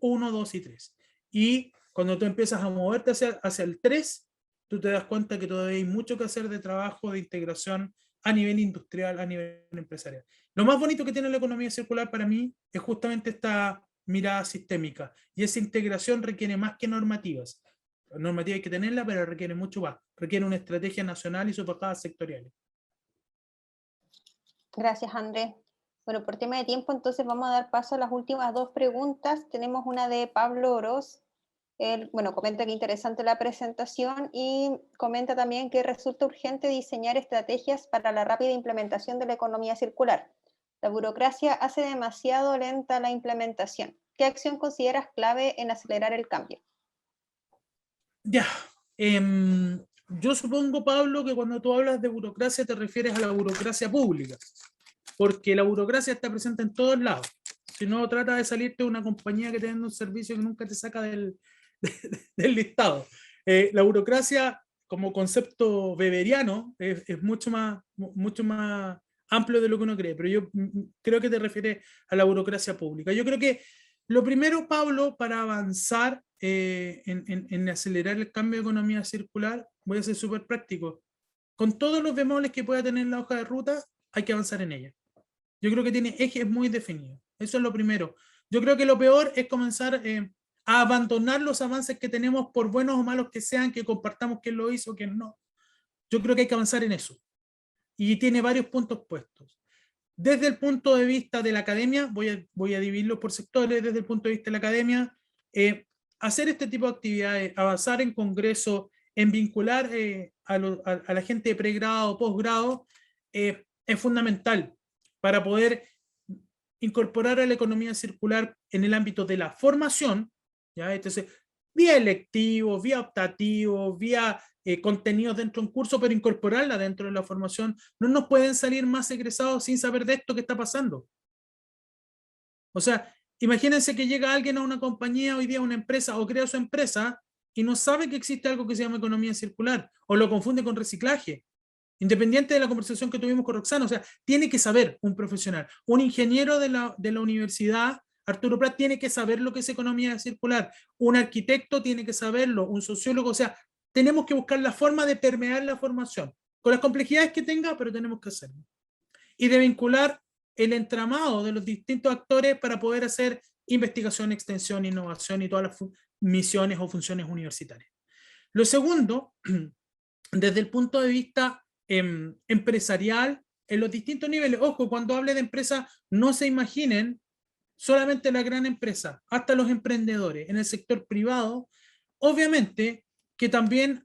1, 2 y 3. Y cuando tú empiezas a moverte hacia el 3, tú te das cuenta que todavía hay mucho que hacer de trabajo de integración a nivel industrial, a nivel empresarial. Lo más bonito que tiene la economía circular para mí es justamente esta mirada sistémica, y esa integración requiere más que normativas. La normativa hay que tenerla, pero requiere mucho más. Requiere una estrategia nacional y sus bajadas sectoriales. Gracias, Andrés. Bueno, por tema de tiempo, entonces vamos a dar paso a las últimas 2 preguntas. Tenemos una de Pablo Oroz. Él, bueno, comenta que interesante la presentación y comenta también que resulta urgente diseñar estrategias para la rápida implementación de la economía circular. La burocracia hace demasiado lenta la implementación. ¿Qué acción consideras clave en acelerar el cambio? Ya, yo supongo, Pablo, que cuando tú hablas de burocracia te refieres a la burocracia pública, porque la burocracia está presente en todos lados. Si no, trata de salirte de una compañía que te vende un servicio que nunca te saca del listado. La burocracia, como concepto weberiano, es mucho más amplio de lo que uno cree, pero yo creo que te refieres a la burocracia pública. Yo creo que lo primero, Pablo, para avanzar en acelerar el cambio de economía circular, voy a ser súper práctico. Con todos los bemoles que pueda tener la hoja de ruta, hay que avanzar en ella. Yo creo que tiene ejes muy definidos. Eso es lo primero. Yo creo que lo peor es comenzar a abandonar los avances que tenemos, por buenos o malos que sean, que compartamos quién lo hizo, quién no. Yo creo que hay que avanzar en eso. Y tiene varios puntos puestos. Desde el punto de vista de la academia, voy a dividirlo por sectores, desde el punto de vista de la academia, hacer este tipo de actividades, avanzar en congreso, en vincular a la gente de pregrado o posgrado, es fundamental para poder incorporar a la economía circular en el ámbito de la formación, ¿ya? Entonces, vía electivo, vía optativo, vía contenidos dentro de un curso, pero incorporarla dentro de la formación. No nos pueden salir más egresados sin saber de esto que está pasando. O sea, imagínense que llega alguien a una compañía, hoy día a una empresa, o crea su empresa, y no sabe que existe algo que se llama economía circular, o lo confunde con reciclaje. Independiente de la conversación que tuvimos con Roxana, o sea, tiene que saber un profesional. Un ingeniero de la universidad, Arturo Prat, tiene que saber lo que es economía circular. Un arquitecto tiene que saberlo, un sociólogo, o sea, tenemos que buscar la forma de permear la formación, con las complejidades que tenga, pero tenemos que hacerlo. Y de vincular el entramado de los distintos actores para poder hacer investigación, extensión, innovación y todas las misiones o funciones universitarias. Lo segundo, desde el punto de vista empresarial, en los distintos niveles, ojo, cuando hable de empresa, no se imaginen solamente la gran empresa, hasta los emprendedores en el sector privado, obviamente que también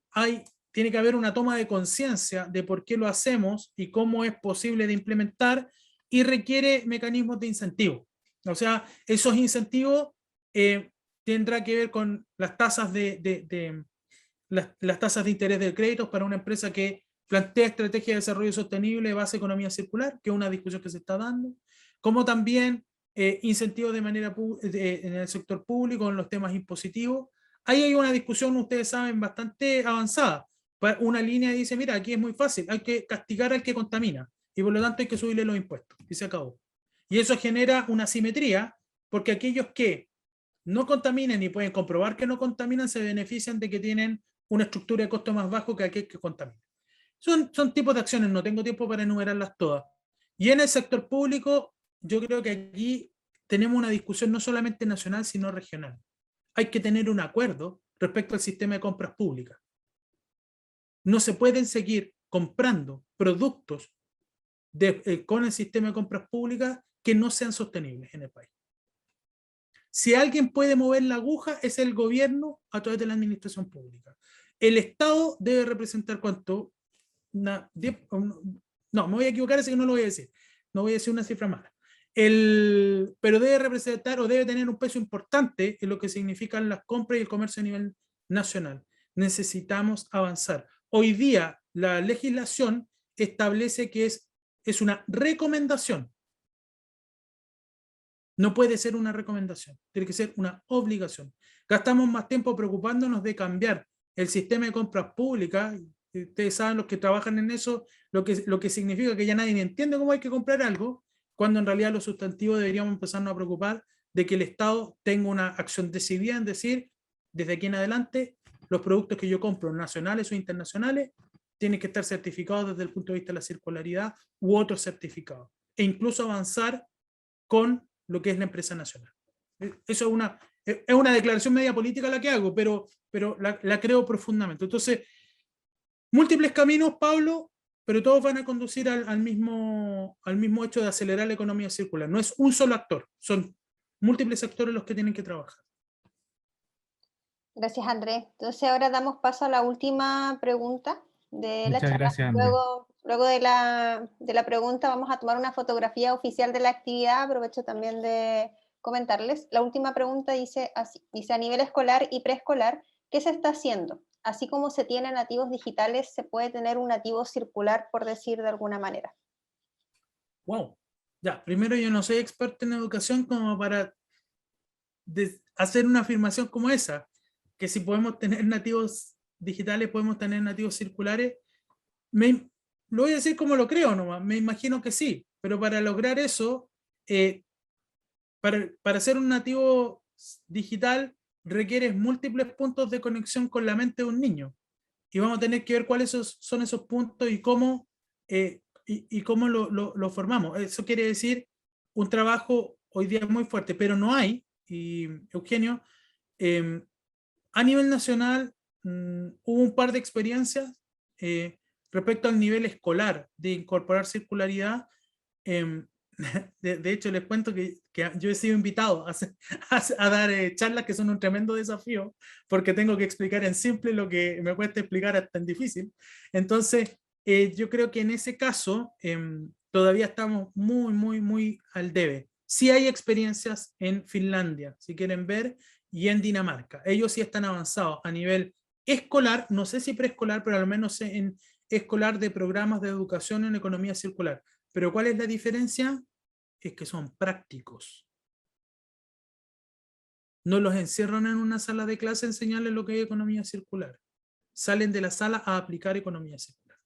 tiene que haber una toma de conciencia de por qué lo hacemos y cómo es posible de implementar, y requiere mecanismos de incentivo. O sea, esos incentivos tendrá que ver con las tasas las tasas de interés del crédito para una empresa que plantea estrategia de desarrollo sostenible de base economía circular, que es una discusión que se está dando, como también incentivos de manera en el sector público en los temas impositivos. Ahí hay una discusión, ustedes saben, bastante avanzada. Una línea dice, mira, aquí es muy fácil, hay que castigar al que contamina, y por lo tanto hay que subirle los impuestos, y se acabó. Y eso genera una asimetría, porque aquellos que no contaminan y pueden comprobar que no contaminan se benefician de que tienen una estructura de costo más bajo que aquel que contamina. Son tipos de acciones, no tengo tiempo para enumerarlas todas. Y en el sector público, yo creo que aquí tenemos una discusión no solamente nacional, sino regional. Hay que tener un acuerdo respecto al sistema de compras públicas. No se pueden seguir comprando productos con el sistema de compras públicas que no sean sostenibles en el país. Si alguien puede mover la aguja, es el gobierno a través de la administración pública. El Estado debe representar ¿cuánto? No, me voy a equivocar, así que no lo voy a decir. No voy a decir una cifra mala. Pero debe representar o debe tener un peso importante en lo que significan las compras y el comercio a nivel nacional. Necesitamos avanzar. Hoy día la legislación establece que es una recomendación. No puede ser una recomendación, tiene que ser una obligación. Gastamos más tiempo preocupándonos de cambiar el sistema de compras públicas. Ustedes saben, los que trabajan en eso, lo que significa que ya nadie entiende cómo hay que comprar algo, cuando en realidad los sustantivos deberíamos empezarnos a preocupar de que el Estado tenga una acción decidida en decir, desde aquí en adelante, los productos que yo compro, nacionales o internacionales, tienen que estar certificados desde el punto de vista de la circularidad u otros certificados. E incluso avanzar con lo que es la empresa nacional. Eso es una declaración media política la que hago, pero la creo profundamente. Entonces, múltiples caminos, Pablo, pero todos van a conducir al mismo hecho de acelerar la economía circular. No es un solo actor, son múltiples actores los que tienen que trabajar. Gracias, Andrés. Entonces ahora damos paso a la última pregunta de la charla. Gracias, Andrés. Luego de la pregunta vamos a tomar una fotografía oficial de la actividad. Aprovecho también de comentarles. La última pregunta dice así, dice: a nivel escolar y preescolar, ¿qué se está haciendo? Así como se tienen nativos digitales, ¿se puede tener un nativo circular, por decir de alguna manera? Wow. Ya, primero, yo no soy experto en educación como para hacer una afirmación como esa, que si podemos tener nativos digitales, podemos tener nativos circulares. Lo voy a decir como lo creo nomás, me imagino que sí, pero para lograr eso, para ser un nativo digital, requieres múltiples puntos de conexión con la mente de un niño. Y vamos a tener que ver cuáles son esos puntos y cómo lo formamos. Eso quiere decir un trabajo hoy día muy fuerte, pero no hay, y Eugenio, a nivel nacional hubo un par de experiencias respecto al nivel escolar de incorporar circularidad. De hecho, les cuento que yo he sido invitado a dar charlas que son un tremendo desafío, porque tengo que explicar en simple lo que me cuesta explicar hasta en difícil. Entonces, yo creo que en ese caso todavía estamos muy al debe. Sí hay experiencias en Finlandia, si quieren ver, y en Dinamarca. Ellos sí están avanzados a nivel escolar, no sé si preescolar, pero al menos en escolar, de programas de educación en economía circular. Pero ¿cuál es la diferencia? Es que son prácticos. No los encierran en una sala de clase a enseñarles lo que es economía circular. Salen de la sala a aplicar economía circular.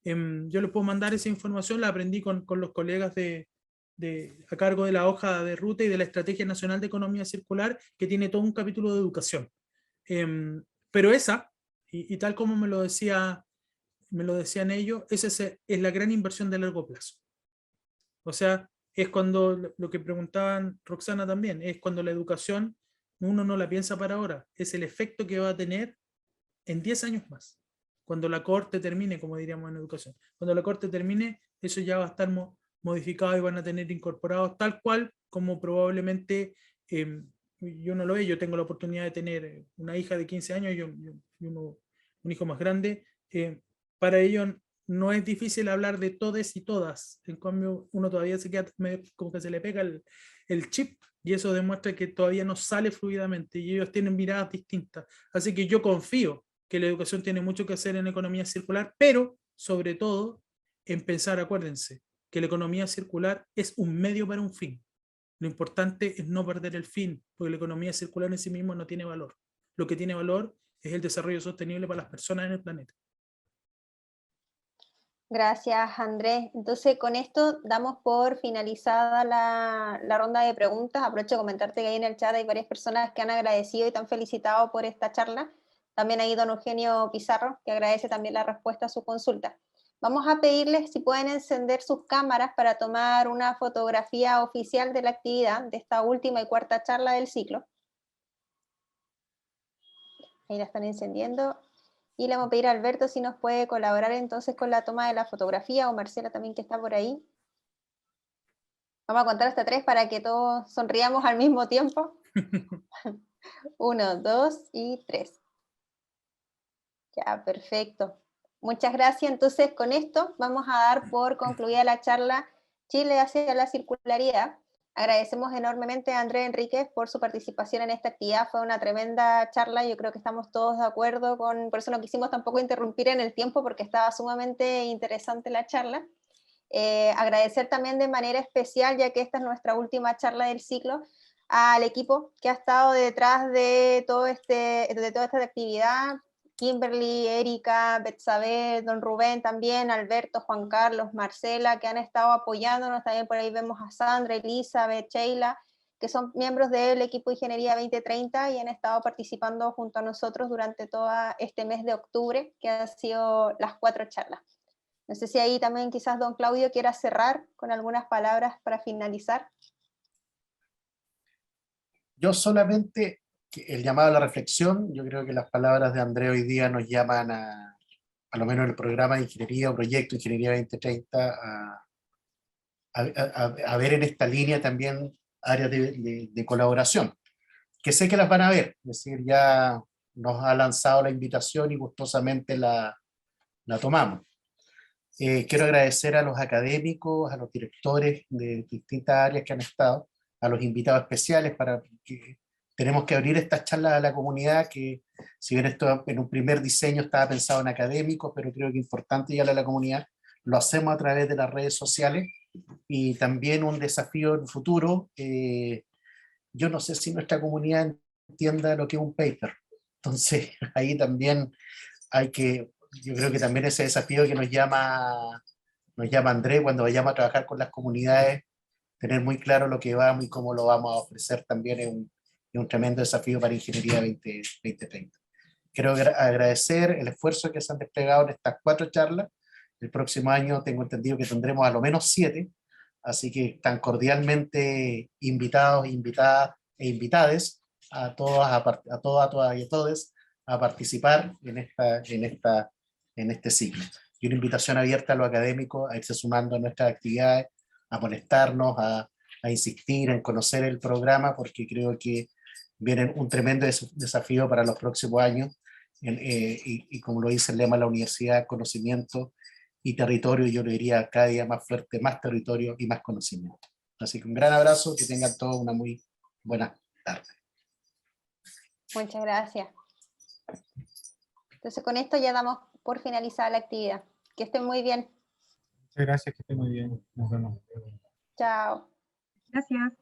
Yo les puedo mandar esa información, la aprendí con los colegas a cargo de la hoja de ruta y de la Estrategia Nacional de Economía Circular, que tiene todo un capítulo de educación. Pero esa, y tal como me lo decían ellos, esa es la gran inversión de largo plazo. O sea, es cuando, lo que preguntaban Roxana también, es cuando la educación uno no la piensa para ahora, es el efecto que va a tener en 10 años más. Cuando la cohorte termine, como diríamos en educación, cuando la cohorte termine, eso ya va a estar modificado y van a tener incorporados tal cual como probablemente, yo no lo veo, yo tengo la oportunidad de tener una hija de 15 años y un hijo más grande. Para ellos no es difícil hablar de todes y todas, en cambio uno todavía se queda como que se le pega el chip, y eso demuestra que todavía no sale fluidamente y ellos tienen miradas distintas. Así que yo confío que la educación tiene mucho que hacer en economía circular, pero sobre todo en pensar, acuérdense, que la economía circular es un medio para un fin. Lo importante es no perder el fin, porque la economía circular en sí misma no tiene valor. Lo que tiene valor es el desarrollo sostenible para las personas en el planeta. Gracias, Andrés. Entonces, con esto damos por finalizada la ronda de preguntas. Aprovecho de comentarte que ahí en el chat hay varias personas que han agradecido y te han felicitado por esta charla. También ahí don Eugenio Pizarro, que agradece también la respuesta a su consulta. Vamos a pedirles si pueden encender sus cámaras para tomar una fotografía oficial de la actividad, de esta última y cuarta charla del ciclo. Ahí la están encendiendo. Y le vamos a pedir a Alberto si nos puede colaborar entonces con la toma de la fotografía, o Marcela también, que está por ahí. Vamos a contar hasta 3 para que todos sonriamos al mismo tiempo. 1, 2 y 3. Ya, perfecto. Muchas gracias. Entonces, con esto vamos a dar por concluida la charla Chile hacia la circularidad. Agradecemos enormemente a Andrés Enríquez por su participación en esta actividad. Fue una tremenda charla, yo creo que estamos todos de acuerdo por eso no quisimos tampoco interrumpir en el tiempo, porque estaba sumamente interesante la charla. Agradecer también de manera especial, ya que esta es nuestra última charla del ciclo, al equipo que ha estado detrás de toda esta actividad: Kimberly, Erika, Betsabe, don Rubén también, Alberto, Juan Carlos, Marcela, que han estado apoyándonos. También por ahí vemos a Sandra, Elizabeth, Sheila, que son miembros del equipo de Ingeniería 2030 y han estado participando junto a nosotros durante todo este mes de octubre, que han sido las 4 charlas. No sé si ahí también quizás don Claudio quiera cerrar con algunas palabras para finalizar. Yo solamente, el llamado a la reflexión, yo creo que las palabras de Andrés hoy día nos llaman a lo menos el programa de Ingeniería o Proyecto Ingeniería 2030, a ver en esta línea también áreas de colaboración, que sé que las van a ver. Es decir, ya nos ha lanzado la invitación y gustosamente la tomamos. Quiero agradecer a los académicos, a los directores de distintas áreas que han estado, a los invitados especiales, para que tenemos que abrir estas charlas a la comunidad, que si bien esto en un primer diseño estaba pensado en académicos, pero creo que es importante llegarle a la comunidad, lo hacemos a través de las redes sociales. Y también un desafío en el futuro, yo no sé si nuestra comunidad entienda lo que es un paper, entonces ahí también yo creo que también ese desafío que nos llama Andrés cuando vayamos a trabajar con las comunidades, tener muy claro lo que vamos y cómo lo vamos a ofrecer, también es un tremendo desafío para Ingeniería 2030. Quiero agradecer el esfuerzo que se han desplegado en estas 4 charlas. El próximo año tengo entendido que tendremos a lo menos 7, así que están cordialmente invitados, invitadas e invitades a todas y a todos a participar en este ciclo. Y una invitación abierta a los académicos a irse sumando a nuestras actividades, a molestarnos, a insistir en conocer el programa, porque creo que viene un tremendo desafío para los próximos años, y como lo dice el lema de la universidad, conocimiento y territorio, yo le diría cada día más fuerte, más territorio y más conocimiento. Así que un gran abrazo, que tengan todos una muy buena tarde. Muchas gracias. Entonces con esto ya damos por finalizada la actividad. Que estén muy bien. Muchas gracias, que estén muy bien. Nos vemos. Chao. Gracias.